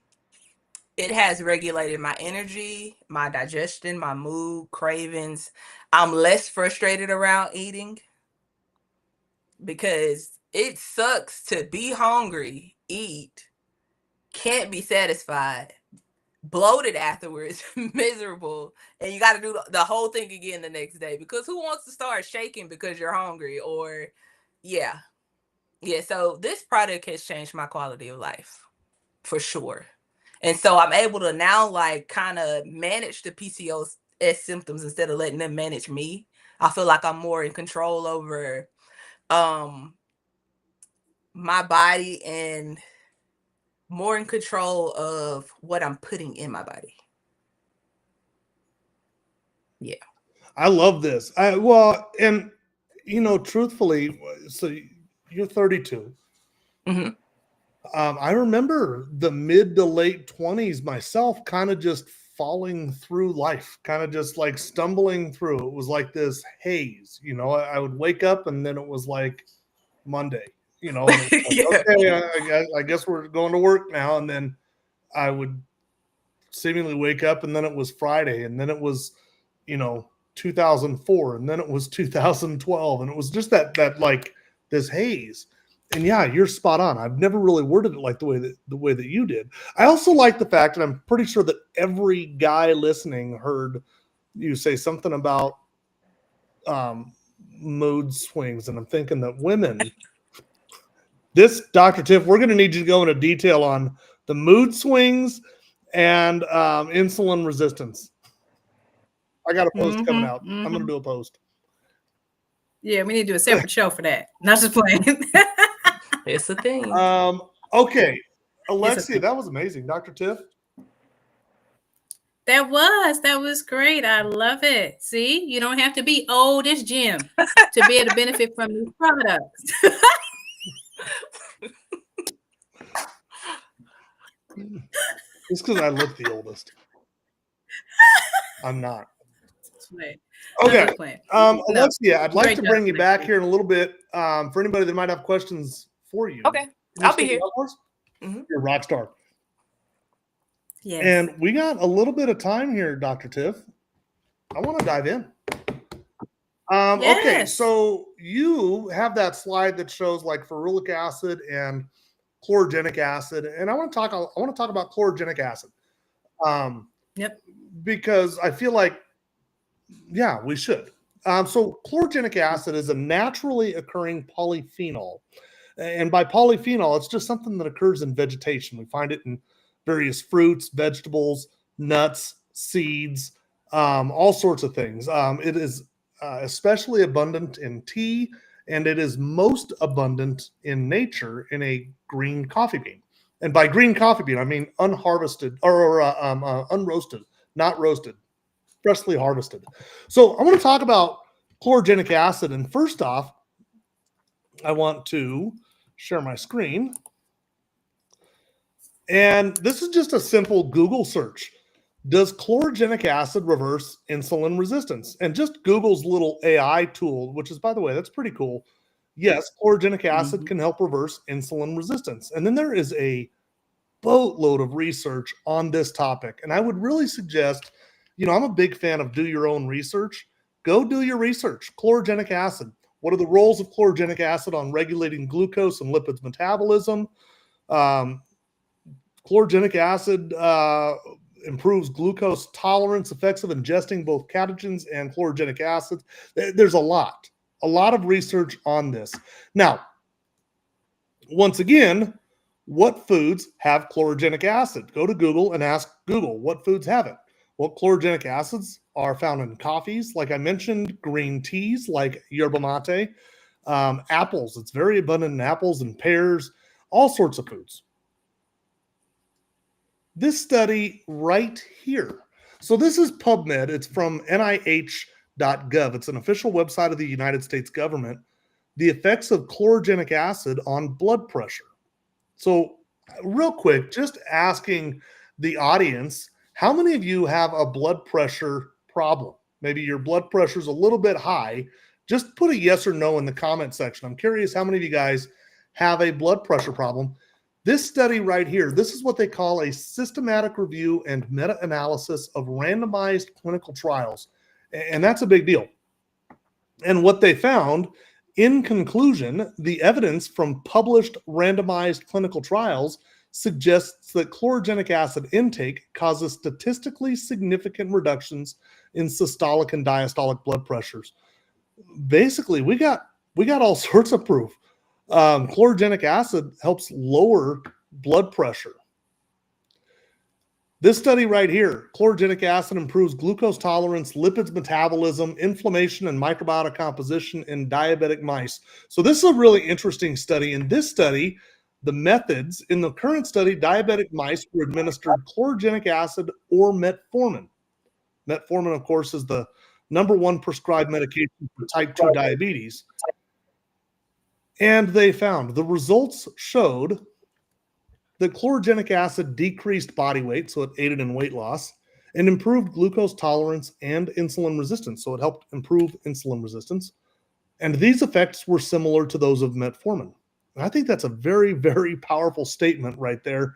it has regulated my energy, my digestion, my mood, cravings. I'm less frustrated around eating, because it sucks to be hungry, eat, can't be satisfied, bloated afterwards, miserable, and you got to do the whole thing again the next day, because who wants to start shaking because you're hungry? Or yeah. So this product has changed my quality of life for sure. And so I'm able to now like kind of manage the PCOS symptoms instead of letting them manage me. I feel like I'm more in control over my body and more in control of what I'm putting in my body. Yeah. I love this. Well, and you know, truthfully, so you're 32. Mm-hmm. I remember the mid to late 20s myself, kind of just falling through life, kind of just like stumbling through. It was like this haze, you know. I would wake up and then it was like Monday, you know, and it was like, Yeah. okay, I guess we're going to work now. And then I would seemingly wake up and then it was Friday and then it was, you know, 2004 and then it was 2012 and it was just that like this haze. And yeah, you're spot on. I've never really worded it like the way that you did. I also like the fact, and I'm pretty sure that every guy listening heard you say something about mood swings, and I'm thinking that women, this Dr. Tiff, we're going to need you to go into detail on the mood swings and insulin resistance. I got a post coming out. I'm going to do a post. Yeah, we need to do a separate show for that. Not just playing. It's a thing. Okay, Alexia, that was amazing. Dr. Tiff? That was great. I love it. See, you don't have to be old as Jim to be able to benefit from these products. It's because I look the oldest. I'm not. Okay. Alexia, I'd like to bring you back here in a little bit for anybody that might have questions for you. Okay, I'll be here. You're a rock star. Yes. And we got a little bit of time here, Dr. Tiff. I want to dive in. Yes. Okay, so you have that slide that shows like ferulic acid and chlorogenic acid, and I want to talk about chlorogenic acid. Yep. Because I feel like, yeah, we should. So chlorogenic acid is a naturally occurring polyphenol. And by polyphenol, it's just something that occurs in vegetation. We find it in various fruits, vegetables, nuts, seeds, all sorts of things. It is especially abundant in tea, and it is most abundant in nature in a green coffee bean. And by green coffee bean, I mean unharvested or unroasted, not roasted, freshly harvested. So I want to talk about chlorogenic acid. And first off, I want to share my screen. And this is just a simple Google search. Does chlorogenic acid reverse insulin resistance? And just Google's little AI tool, which is, by the way, that's pretty cool. Yes, chlorogenic acid can help reverse insulin resistance. And then there is a boatload of research on this topic. And I would really suggest, you know, I'm a big fan of do your own research. Go do your research. Chlorogenic acid. What are the roles of chlorogenic acid on regulating glucose and lipids metabolism? Chlorogenic acid improves glucose tolerance, effects of ingesting both catechins and chlorogenic acids. There's a lot of research on this. Now, once again, what foods have chlorogenic acid? Go to Google and ask Google what foods have it. Well, chlorogenic acids are found in coffees, like I mentioned, green teas like yerba mate, apples. It's very abundant in apples and pears, all sorts of foods. This study right here. So this is PubMed. It's from NIH.gov. It's an official website of the United States government. The effects of chlorogenic acid on blood pressure. So real quick, just asking the audience, how many of you have a blood pressure problem? Maybe your blood pressure is a little bit high. Just put a yes or no in the comment section. I'm curious how many of you guys have a blood pressure problem. This study right here, this is what they call a systematic review and meta-analysis of randomized clinical trials. And that's a big deal. And what they found, in conclusion, the evidence from published randomized clinical trials suggests that chlorogenic acid intake causes statistically significant reductions in systolic and diastolic blood pressures. Basically, we got all sorts of proof. Chlorogenic acid helps lower blood pressure. This study right here, chlorogenic acid improves glucose tolerance, lipids metabolism, inflammation, and microbiota composition in diabetic mice. So this is a really interesting study. In this study, the methods in the current study, diabetic mice were administered chlorogenic acid or metformin. Metformin, of course, is the #1 prescribed medication for type 2 diabetes. And they found the results showed that chlorogenic acid decreased body weight, so it aided in weight loss, and improved glucose tolerance and insulin resistance, so it helped improve insulin resistance. And these effects were similar to those of metformin. And I think that's a very, very powerful statement right there.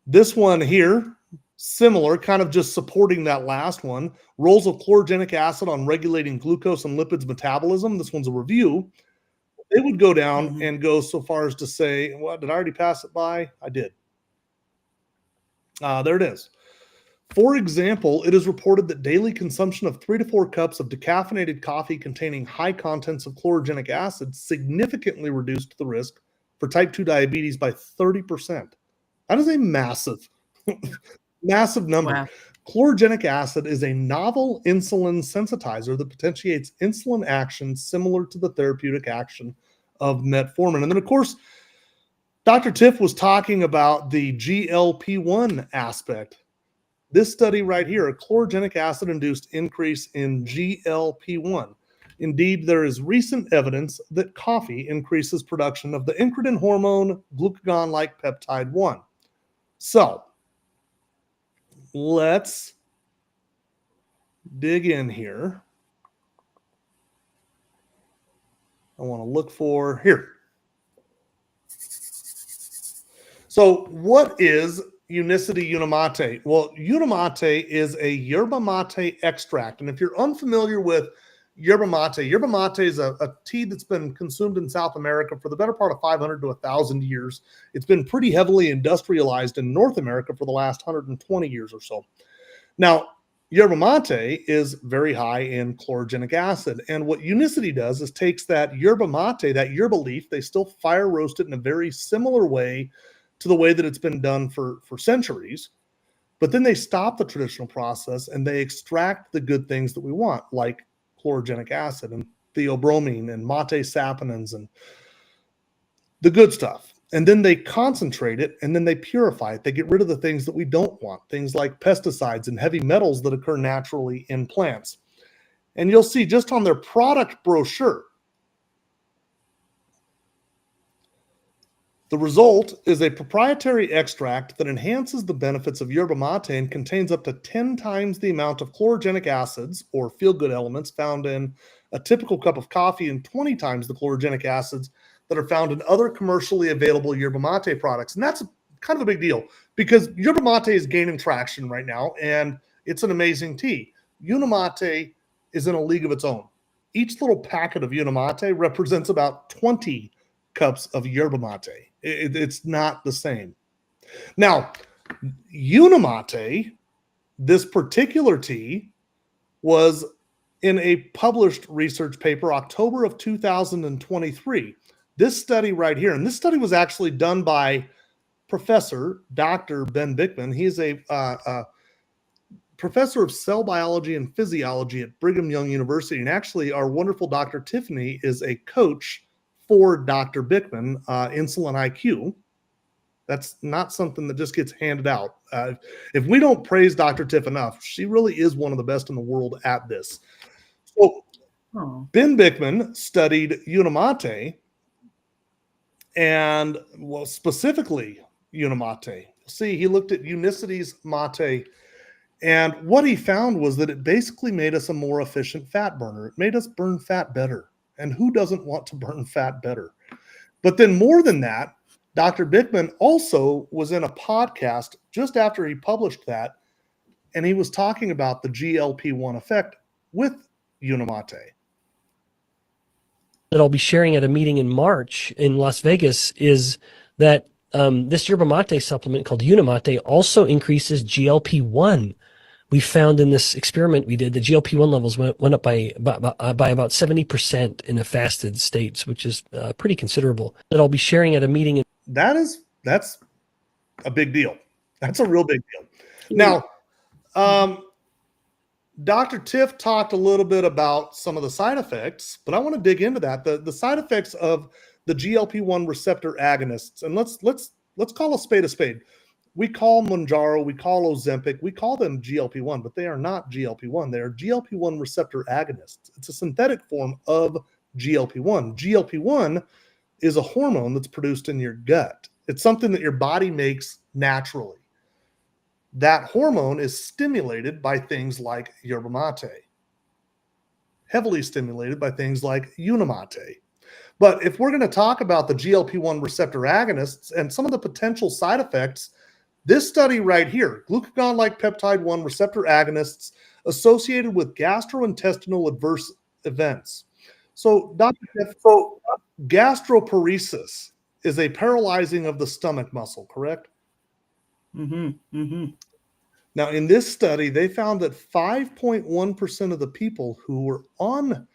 This one here, similar, kind of just supporting that last one. Roles of chlorogenic acid on regulating glucose and lipids metabolism. This one's a review. They would go down and go so far as to say, well, did I already pass it by? I did. There it is. For example, it is reported that daily consumption of 3 to 4 cups of decaffeinated coffee containing high contents of chlorogenic acid significantly reduced the risk for type 2 diabetes by 30%. That is a massive, massive number. Wow. Chlorogenic acid is a novel insulin sensitizer that potentiates insulin action similar to the therapeutic action of metformin. And then, of course, Dr. Tiff was talking about the GLP-1 aspect. This study right here, a chlorogenic acid-induced increase in GLP-1. Indeed, there is recent evidence that coffee increases production of the incretin hormone glucagon-like peptide 1. So, let's dig in here. I want to look for here. So what is Unicity Unimate? Well, Unimate is a yerba mate extract. And if you're unfamiliar with yerba mate is a tea that's been consumed in South America for the better part of 500 to 1,000 years. It's been pretty heavily industrialized in North America for the last 120 years or so. Now, yerba mate is very high in chlorogenic acid. And what Unicity does is takes that yerba mate, that yerba leaf, they still fire roast it in a very similar way to the way that it's been done for centuries. But then they stop the traditional process and they extract the good things that we want, like chlorogenic acid and theobromine and mate saponins and the good stuff. And then they concentrate it and then they purify it. They get rid of the things that we don't want, things like pesticides and heavy metals that occur naturally in plants. And you'll see just on their product brochure, the result is a proprietary extract that enhances the benefits of yerba mate and contains up to 10 times the amount of chlorogenic acids or feel-good elements found in a typical cup of coffee and 20 times the chlorogenic acids that are found in other commercially available yerba mate products. And that's kind of a big deal because yerba mate is gaining traction right now and it's an amazing tea. Unimate is in a league of its own. Each little packet of Unimate represents about 20 cups of yerba mate. It's not the same. Now, Unimate, this particular tea, was in a published research paper, October of 2023. This study right here, and this study was actually done by Professor Dr. Ben Bickman. He's a professor of cell biology and physiology at Brigham Young University. And actually, our wonderful Dr. Tiffany is a coach for Dr. Bickman, Insulin IQ. That's not something that just gets handed out. If we don't praise Dr. Tiff enough, she really is one of the best in the world at this. So Ben Bickman studied Unimate and, well, specifically Unimate. See, he looked at Unicity's mate, and what he found was that it basically made us a more efficient fat burner. It made us burn fat better. And who doesn't want to burn fat better? But then more than that, Dr. Bickman also was in a podcast just after he published that, and he was talking about the GLP-1 effect with Unimate. That I'll be sharing at a meeting in March in Las Vegas is that this yerba mate supplement called Unimate also increases GLP-1. We found in this experiment we did, the GLP-1 levels went up by about 70% in a fasted states, which is pretty considerable. That I'll be sharing at a meeting. That's a big deal. That's a real big deal. Now, Dr. Tiff talked a little bit about some of the side effects, but I want to dig into that. The side effects of the GLP-1 receptor agonists, and let's call a spade a spade. We call Mounjaro, we call Ozempic, we call them GLP-1, but they are not GLP-1. They are GLP-1 receptor agonists. It's a synthetic form of GLP-1. GLP-1 is a hormone that's produced in your gut. It's something that your body makes naturally. That hormone is stimulated by things like yerba mate, heavily stimulated by things like Unimate. But if we're going to talk about the GLP-1 receptor agonists and some of the potential side effects, this study right here, glucagon-like peptide 1 receptor agonists associated with gastrointestinal adverse events. So, Dr. Tiff, gastroparesis is a paralyzing of the stomach muscle, correct? Now, in this study, they found that 5.1% of the people who were on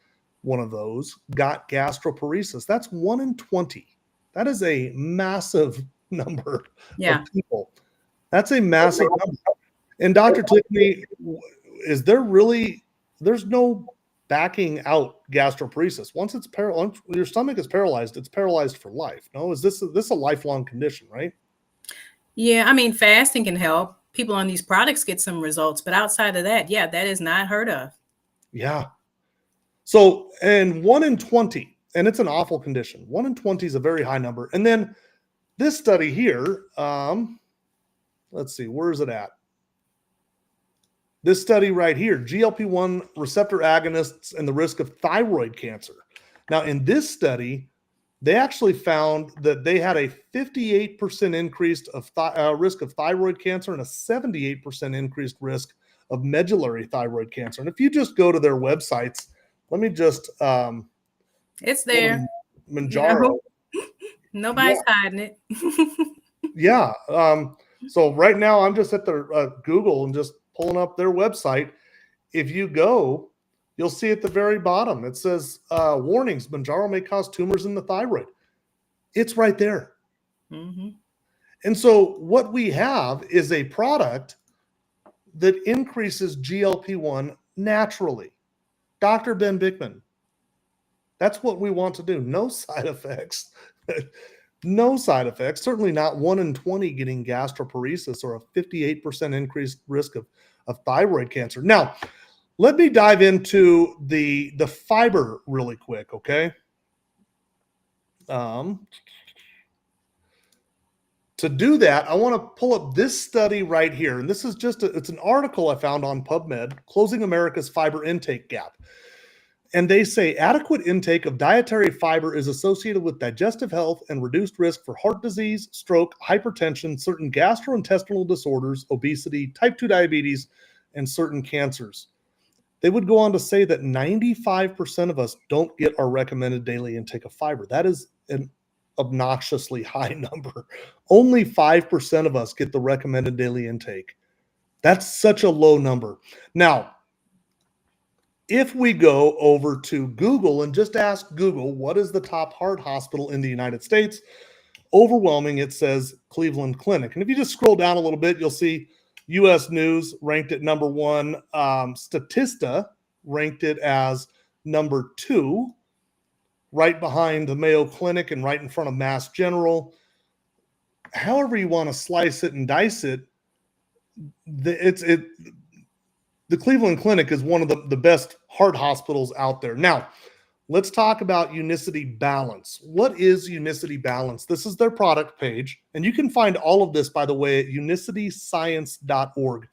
one of those got gastroparesis. That's 1 in 20. That is a massive number of people. That's a massive number. And Dr. Tiffany, is there really, there's no backing out gastroparesis. Once it's paralyzed, your stomach is paralyzed, it's paralyzed for life. No, is this a lifelong condition, right? Yeah, I mean, fasting can help. People on these products get some results, but outside of that, yeah, that is not heard of. Yeah. So, and 1 in 20, and it's an awful condition. 1 in 20 is a very high number. And then this study here, let's see, where is it at? This study right here, GLP-1 receptor agonists and the risk of thyroid cancer. Now, in this study, they actually found that they had a 58% increase of risk of thyroid cancer and a 78% increased risk of medullary thyroid cancer. And if you just go to their websites, let me just it's there. Mounjaro. Nobody's hiding it. Yeah. So right now I'm just at the Google and just pulling up their website. If you go, you'll see at the very bottom, it says, warnings, Mounjaro may cause tumors in the thyroid. It's right there. And so what we have is a product that increases GLP-1 naturally. Dr. Ben Bickman, that's what we want to do. No side effects. No side effects. Certainly not 1 in 20 getting gastroparesis or a 58% increased risk of thyroid cancer. Now, let me dive into the fiber really quick, okay? To do that, I want to pull up this study right here. And this is it's an article I found on PubMed, Closing America's Fiber Intake Gap. And they say adequate intake of dietary fiber is associated with digestive health and reduced risk for heart disease, stroke, hypertension, certain gastrointestinal disorders, obesity, type 2 diabetes, and certain cancers. They would go on to say that 95% of us don't get our recommended daily intake of fiber. That is an obnoxiously high number. Only 5% of us get the recommended daily intake. That's such a low number. Now, if we go over to Google and just ask Google, what is the top heart hospital in the United States? Overwhelming, it says Cleveland Clinic. And if you just scroll down a little bit, you'll see U.S. News ranked at number 1. Statista ranked it as number 2, right behind the Mayo Clinic and right in front of Mass General. However you want to slice it and dice it, the Cleveland Clinic is one of the best heart hospitals out there. Now, let's talk about Unicity Balance. What is Unicity Balance? This is their product page, and you can find all of this, by the way, at unicityscience.org.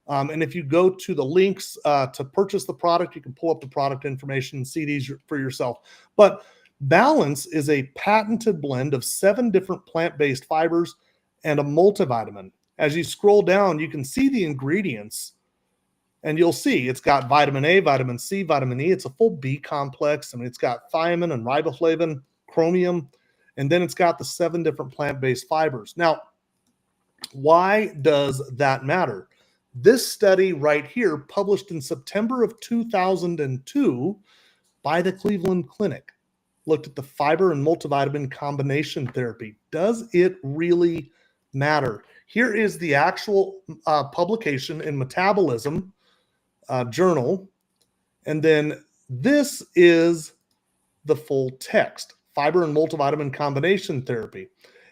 And if you go to the links to purchase the product, you can pull up the product information and see these for yourself. But Balance is a patented blend of 7 different plant-based fibers and a multivitamin. As you scroll down, you can see the ingredients. And you'll see it's got vitamin A, vitamin C, vitamin E. It's a full B complex, and it's got thiamine and riboflavin, chromium, and then it's got the 7 different plant-based fibers. Now, why does that matter? This study right here, published in September of 2002 by the Cleveland Clinic, looked at the fiber and multivitamin combination therapy. Does it really matter? Here is the actual publication in Metabolism journal. And then this is the full text, fiber and multivitamin combination therapy.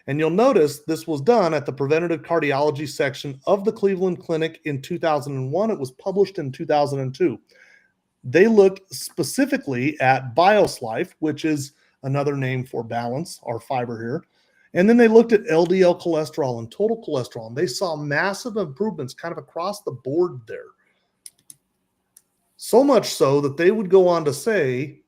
And you'll notice this was done at the preventative cardiology section of the Cleveland Clinic in 2001. It was published in 2002. They looked specifically at BioSlife, which is another name for balance, our fiber here. And then they looked at LDL cholesterol and total cholesterol. And they saw massive improvements kind of across the board there. So much so that they would go on to say,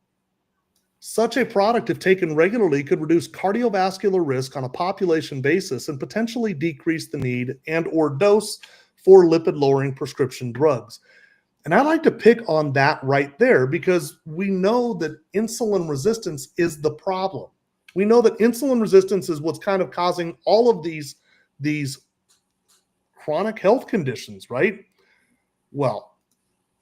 such a product, if taken regularly, could reduce cardiovascular risk on a population basis and potentially decrease the need and or dose for lipid-lowering prescription drugs. And I like to pick on that right there because we know that insulin resistance is the problem. We know that insulin resistance is what's kind of causing all of these chronic health conditions, right? Well,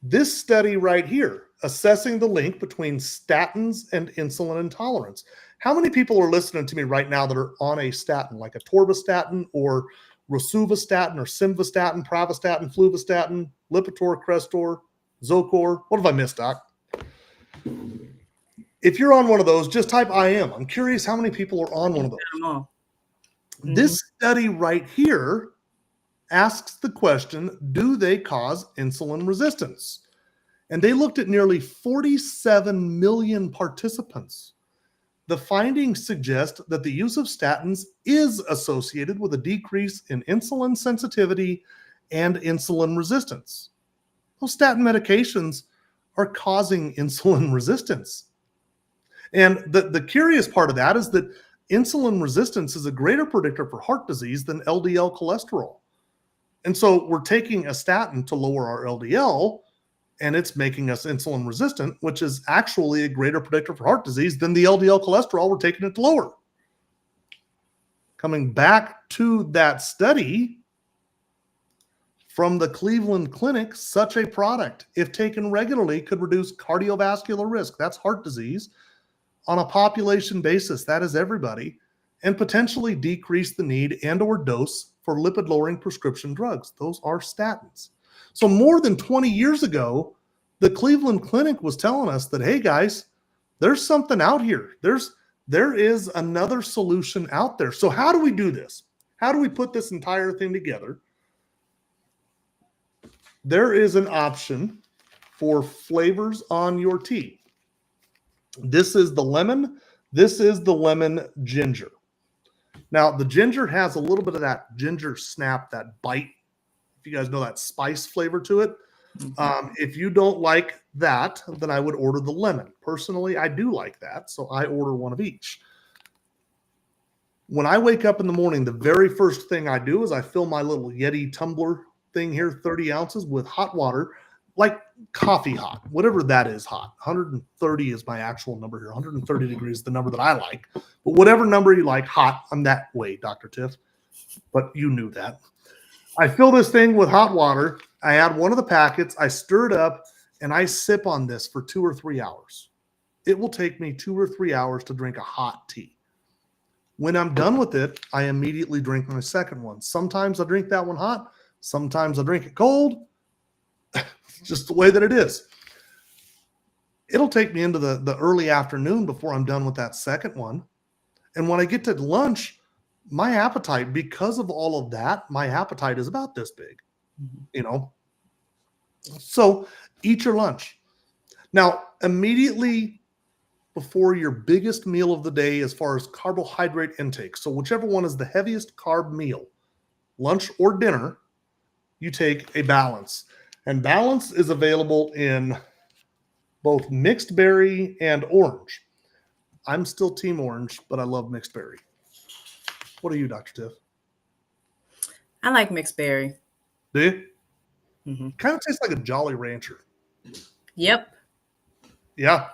this study right here, assessing the link between statins and insulin intolerance. How many people are listening to me right now that are on a statin, like a torvastatin or rosuvastatin or simvastatin, pravastatin, fluvastatin, Lipitor, Crestor, Zocor? What have I missed, Doc? If you're on one of those, just type I am. I'm curious how many people are on one of those. Mm-hmm. This study right here asks the question, do they cause insulin resistance? And they looked at nearly 47 million participants. The findings suggest that the use of statins is associated with a decrease in insulin sensitivity and insulin resistance. Those statin medications are causing insulin resistance. And the curious part of that is that insulin resistance is a greater predictor for heart disease than LDL cholesterol. And so we're taking a statin to lower our LDL, and it's making us insulin resistant, which is actually a greater predictor for heart disease than the LDL cholesterol we're taking it to lower. Coming back to that study from the Cleveland Clinic, such a product, if taken regularly, could reduce cardiovascular risk, that's heart disease, on a population basis, that is everybody, and potentially decrease the need and or dose for lipid-lowering prescription drugs. Those are statins. So more than 20 years ago, the Cleveland Clinic was telling us that, hey guys, there's something out here. There is another solution out there. So how do we do this? How do we put this entire thing together? There is an option for flavors on your tea. This is the lemon. This is the lemon ginger. Now, the ginger has a little bit of that ginger snap, that bite. If you guys know that spice flavor to it. Mm-hmm. If you don't like that, then I would order the lemon. Personally, I do like that, so I order one of each. When I wake up in the morning, the very first thing I do is I fill my little Yeti tumbler thing here, 30 ounces, with hot water, like coffee hot, whatever that is hot. 130 is my actual number here. 130 degrees is the number that I like. But whatever number you like hot, I'm that way, Dr. Tiff. But you knew that. I fill this thing with hot water. I add one of the packets. I stir it up, and I sip on this for 2 or 3 hours. It will take me 2 or 3 hours to drink a hot tea. When I'm done with it, I immediately drink my second one. Sometimes I drink that one hot. Sometimes I drink it cold. It's just the way that it is. It'll take me into the early afternoon before I'm done with that second one. And when I get to lunch, my appetite, because of all of that, my appetite is about this big, you know. So eat your lunch. Now, immediately before your biggest meal of the day as far as carbohydrate intake, so whichever one is the heaviest carb meal, lunch or dinner, you take a balance. And balance is available in both mixed berry and orange. I'm still team orange, but I love mixed berry. What are you, Dr. Tiff? I like mixed berry. Do you? Mm-hmm. Kind of tastes like a Jolly Rancher. Yep. Yeah.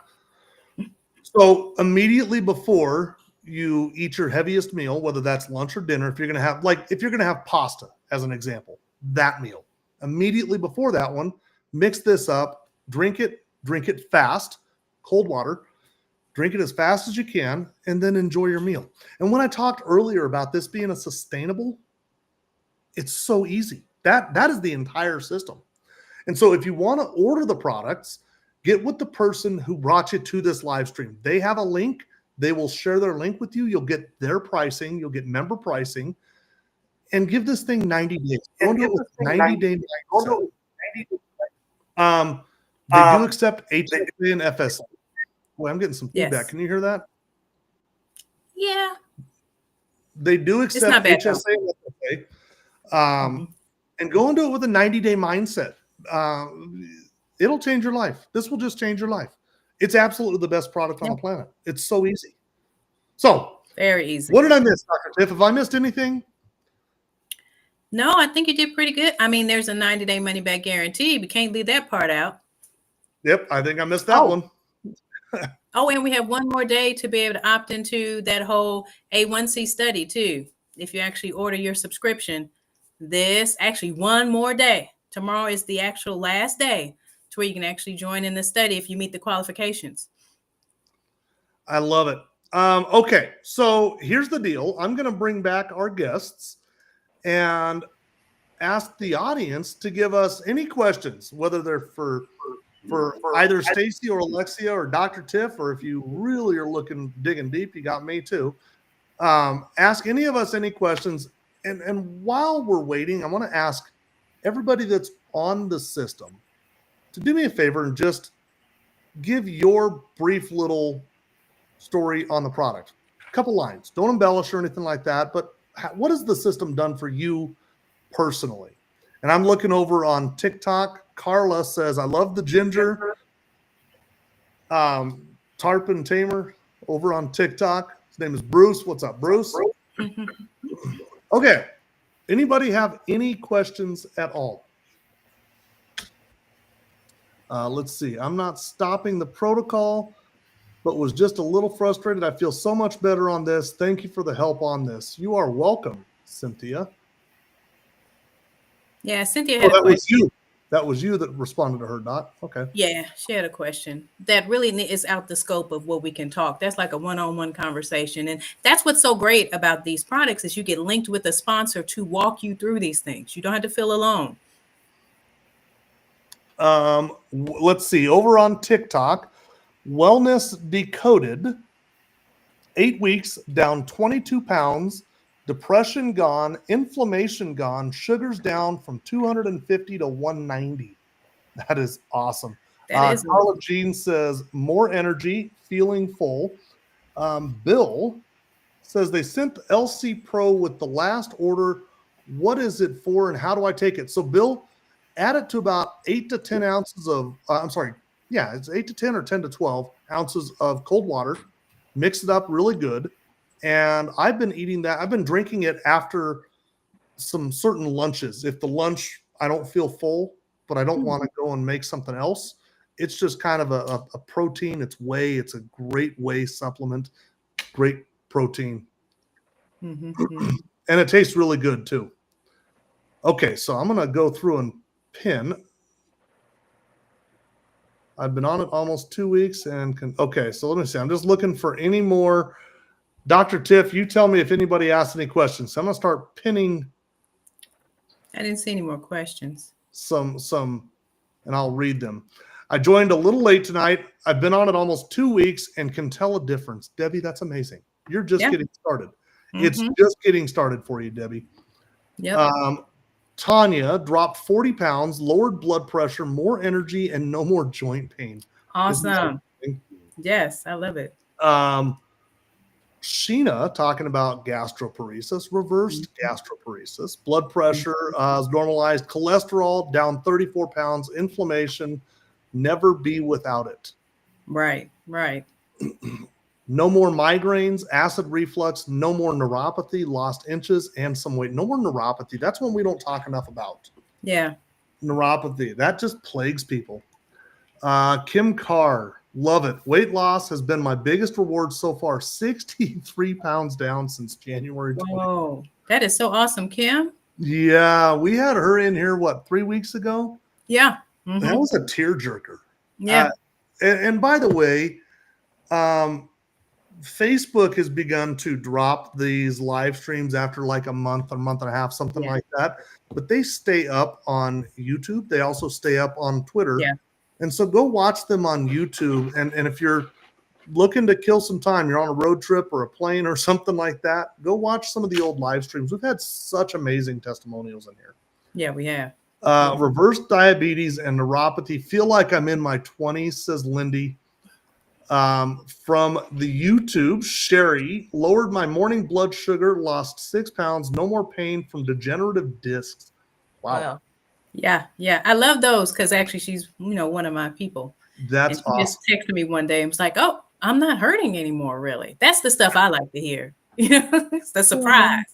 So immediately before you eat your heaviest meal, whether that's lunch or dinner, if you're going to have pasta as an example, that meal, immediately before that one, mix this up, drink it fast, cold water, drink it as fast as you can, and then enjoy your meal. And when I talked earlier about this being a sustainable It's so easy. That is the entire system. And so if you want to order the products, get with the person who brought you to this live stream. They have a link. They will share their link with you. You'll get their pricing. You'll get member pricing. And give this thing 90 days. Don't do it with 90-day mindset. They do accept HSA and FSA. Boy, I'm getting some feedback. Yes. Can you hear that? Yeah. They do accept not bad, HSA and FSA. And go into it with a 90-day mindset. It'll change your life. This will just change your life. It's absolutely the best product on the planet. It's so easy. So, very easy. What did I miss, Dr. Tiff? Have I missed anything? No, I think you did pretty good. I mean, there's a 90-day money-back guarantee. We can't leave that part out. Yep, I think I missed that one. Oh, and we have one more day to be able to opt into that whole A1C study, too. If you actually order your subscription, one more day. Tomorrow is the actual last day to where you can actually join in the study if you meet the qualifications. I love it. Okay, so here's the deal. I'm going to bring back our guests and ask the audience to give us any questions, whether they're for either Stacy or Alexia or Dr. Tiff, or if you really are digging deep, you got me too. Ask any of us any questions. And while we're waiting, I want to ask everybody that's on the system to do me a favor and just give your brief little story on the product. A couple lines. Don't embellish or anything like that, but what has the system done for you personally? And I'm looking over on TikTok. Carla says, I love the ginger. Tarpon Tamer over on TikTok. His name is Bruce. What's up, Bruce? Okay. Anybody have any questions at all? Let's see. I'm not stopping the protocol, but was just a little frustrated. I feel so much better on this. Thank you for the help on this. You are welcome, Cynthia. Yeah, Cynthia had that was you. That was you that responded to her, Dot. Okay. Yeah, she had a question that really is out the scope of what we can talk. That's like a one-on-one conversation. And that's what's so great about these products is you get linked with a sponsor to walk you through these things. You don't have to feel alone. Let's see. Over on TikTok, Wellness Decoded, 8 weeks, down 22 pounds, depression gone, inflammation gone, sugars down from 250 to 190. That is awesome. Carla Jean says, more energy, feeling full. Bill says they sent LC Pro with the last order. What is it for and how do I take it? So, Bill, add it to about 8 to 10 ounces of, it's 8 to 10 or 10 to 12 ounces of cold water. Mix it up really good. And I've been eating that. I've been drinking it after some certain lunches. If the lunch, I don't feel full, but I don't want to go and make something else. It's just kind of a protein. It's whey. It's a great whey supplement. Great protein. And it tastes really good too. Okay, so I'm going to go through and pin. I've been on it almost 2 weeks okay, so let me see. I'm just looking for any more. Dr. Tiff, you tell me if anybody asks any questions. So I'm going to start pinning. I didn't see any more questions. Some, and I'll read them. I joined a little late tonight. I've been on it almost 2 weeks and can tell a difference. Debbie, that's amazing. You're just getting started. It's just getting started for you, Debbie. Yep. Tanya dropped 40 pounds, lowered blood pressure, more energy, and no more joint pain. Awesome. Yes, I love it. Sheena talking about gastroparesis, reversed gastroparesis, blood pressure is normalized, cholesterol down 34 pounds, inflammation, never be without it. Right. No more migraines, acid reflux, no more neuropathy, lost inches and some weight. No more neuropathy. That's one we don't talk enough about. Yeah. Neuropathy. That just plagues people. Kim Carr, love it. Weight loss has been my biggest reward so far. 63 pounds down since January 20. Whoa. That is so awesome, Kim. Yeah. We had her in here, 3 weeks ago? Yeah. That was a tearjerker. Yeah. And by the way, Facebook has begun to drop these live streams after like a month or month and a half, something like that. But they stay up on YouTube. They also stay up on Twitter. Yeah. And so go watch them on YouTube. And if you're looking to kill some time, you're on a road trip or a plane or something like that, go watch some of the old live streams. We've had such amazing testimonials in here. Yeah, we have. Reverse diabetes and neuropathy. Feel like I'm in my 20s, says Lindy. From the YouTube, Sherry, lowered my morning blood sugar, lost 6 pounds, no more pain from degenerative discs. Wow. Yeah. I love those because actually she's, one of my people. That's and she awesome. just texted me one day and was like, "Oh, I'm not hurting anymore, really." That's the stuff I like to hear. It's the surprise.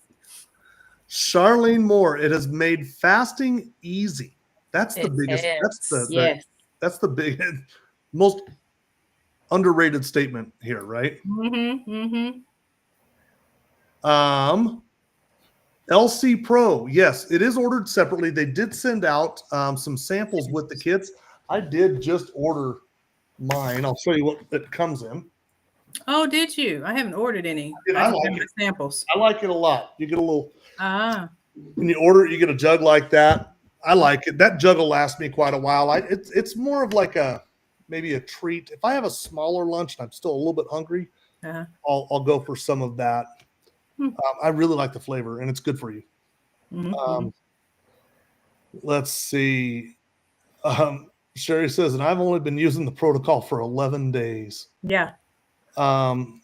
Charlene Moore, it has made fasting easy. That's the biggest. That's the big, most underrated statement here, right? LC Pro, yes, it is ordered separately. They did send out some samples with the kits. I did just order mine. I'll show you what it comes in. Oh, did you? I haven't ordered any. I like it. Samples. I like it a lot. You get a little. When you order it, you get a jug like that. I like it. That jug will last me quite a while. It's more of like maybe a treat. If I have a smaller lunch and I'm still a little bit hungry, I'll go for some of that. I really like the flavor, and it's good for you. Let's see. Sherry says, and I've only been using the protocol for 11 days. Yeah.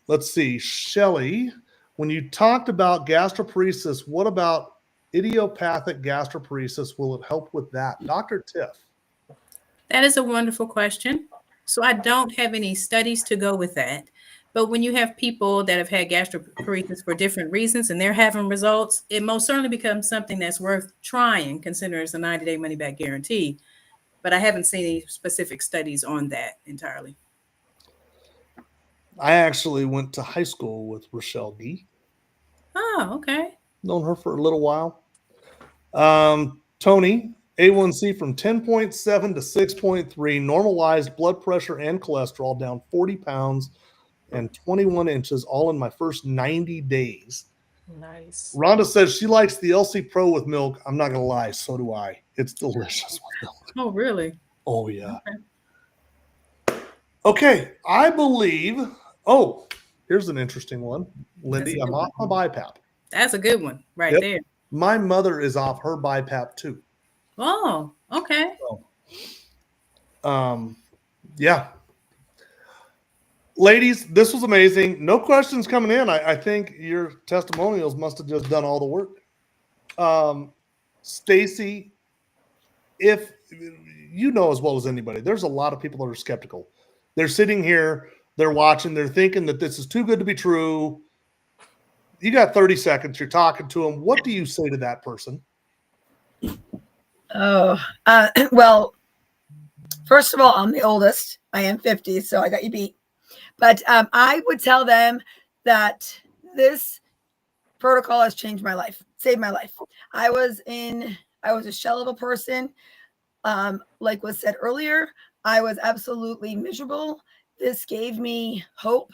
Let's see. Shelly, when you talked about gastroparesis, what about idiopathic gastroparesis? Will it help with that? Dr. Tiff. That is a wonderful question. So I don't have any studies to go with that. But when you have people that have had gastroparesis for different reasons and they're having results, it most certainly becomes something that's worth trying, considering it's a 90-day money-back guarantee. But I haven't seen any specific studies on that entirely. I actually went to high school with Rochelle Gee. Oh, okay. Known her for a little while. Tony, A1C from 10.7 to 6.3, normalized blood pressure and cholesterol down 40 pounds and 21 inches, all in my first 90 days. Nice. Rhonda says she likes the LC Pro with milk. I'm not going to lie. So do I. It's delicious with milk. Oh, really? Oh, yeah. Okay. I believe. Oh, here's an interesting one. Lindy, I'm off my BiPAP. That's a good one right there. My mother is off her BiPAP too. Oh, okay. So, yeah. Ladies, this was amazing. No questions coming in. I think your testimonials must have just done all the work. Stacy, if you know as well as anybody, there's a lot of people that are skeptical. They're sitting here, they're watching, they're thinking that this is too good to be true. You got 30 seconds. You're talking to them. What do you say to that person? Oh, well, first of all, I'm the oldest. I am 50, so I got you beat. But I would tell them that this protocol has changed my life, saved my life. I was a shell of a person. Like was said earlier, I was absolutely miserable. This gave me hope,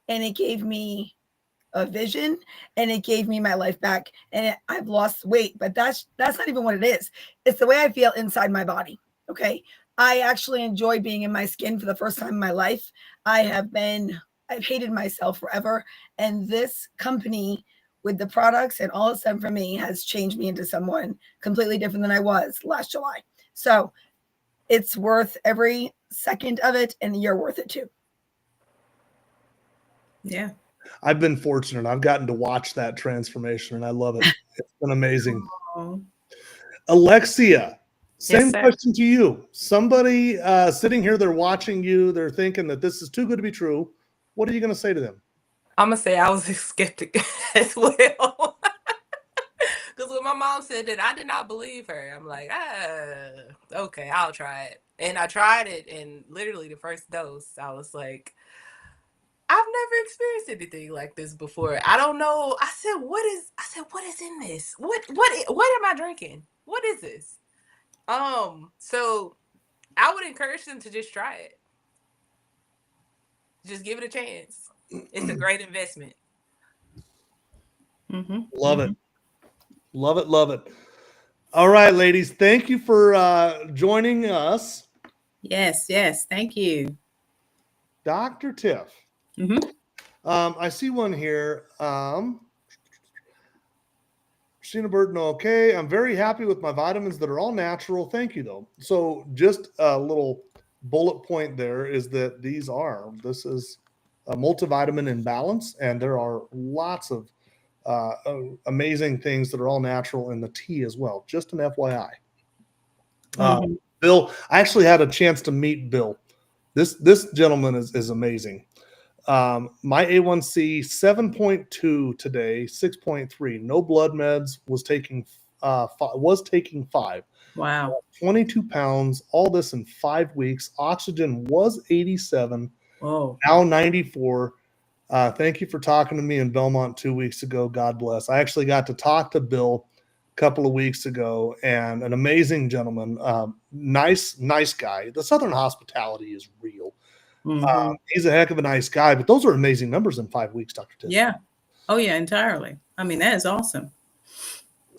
and it gave me a vision, and it gave me my life back. And I've lost weight, but that's not even what it is. It's the way I feel inside my body. Okay. I actually enjoy being in my skin for the first time in my life. I've hated myself forever. And this company with the products and all it's done for me has changed me into someone completely different than I was last July. So it's worth every second of it, and you're worth it too. Yeah. I've been fortunate. I've gotten to watch that transformation, and I love it. It's been amazing. Oh. Alexia, same Yes, sir. question to you. Somebody sitting here, they're watching you. They're thinking that this is too good to be true. What are you going to say to them? I'm going to say I was a skeptic as well. Because when my mom said that, I did not believe her. I'm like, okay, I'll try it. And I tried it, and literally the first dose, I was like, I've never experienced anything like this before. I don't know. I said, what is in this? What am I drinking? What is this? So I would encourage them to just try it. Just give it a chance. It's a great investment. Love it. Love it. Love it. All right, ladies. Thank you for joining us. Yes. Thank you. Dr. Tiff. I see one here. Sheena Burton, okay. I'm very happy with my vitamins that are all natural. Thank you, though. So just a little bullet point there is that this is a multivitamin in balance, and there are lots of amazing things that are all natural in the tea as well. Just an FYI. Bill, I actually had a chance to meet Bill. This gentleman is amazing. My A1C 7.2 today, 6.3. No blood meds. Was taking 5. Wow. 22 pounds. All this in 5 weeks. Oxygen was 87. Oh. Now 94. Thank you for talking to me in Belmont 2 weeks ago. God bless. I actually got to talk to Bill a couple of weeks ago, and an amazing gentleman. Nice guy. The Southern hospitality is real. He's a heck of a nice guy, but those are amazing numbers in 5 weeks, Dr. Tiff. Yeah. Oh yeah, entirely. I mean, that is awesome.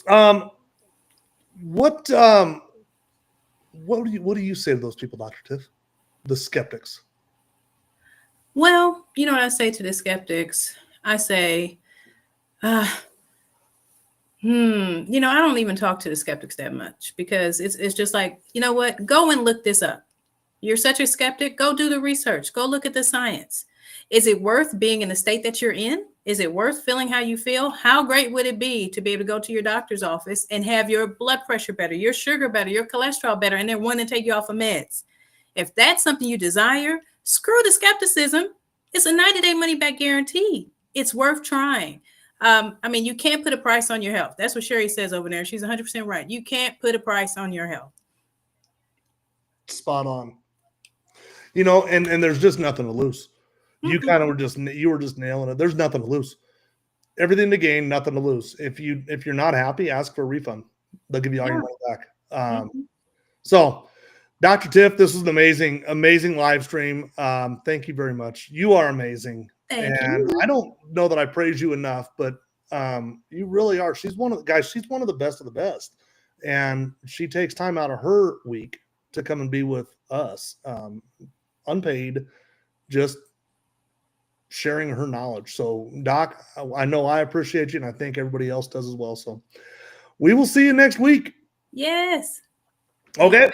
What do you say to those people, Dr. Tiff? The skeptics. Well, you know what I say to the skeptics? I say, I don't even talk to the skeptics that much, because it's just like, you know what? Go and look this up. You're such a skeptic. Go do the research. Go look at the science. Is it worth being in the state that you're in? Is it worth feeling how you feel? How great would it be to be able to go to your doctor's office and have your blood pressure better, your sugar better, your cholesterol better, and they're wanting to take you off of meds? If that's something you desire, screw the skepticism. It's a 90-day money-back guarantee. It's worth trying. You can't put a price on your health. That's what Sherry says over there. She's 100% right. You can't put a price on your health. Spot on. And there's just nothing to lose. You were just nailing it. There's nothing to lose. Everything to gain, nothing to lose. If you're not happy, ask for a refund. They'll give you all your money back. So, Dr. Tiff, this was an amazing live stream. Thank you very much. You are amazing. Thank you. I don't know that I praise you enough, but you really are. She's one of the best of the best. And she takes time out of her week to come and be with us, unpaid, just sharing her knowledge. So, Doc, I know I appreciate you, and I think everybody else does as well. So we will see you next week. Yes. Okay.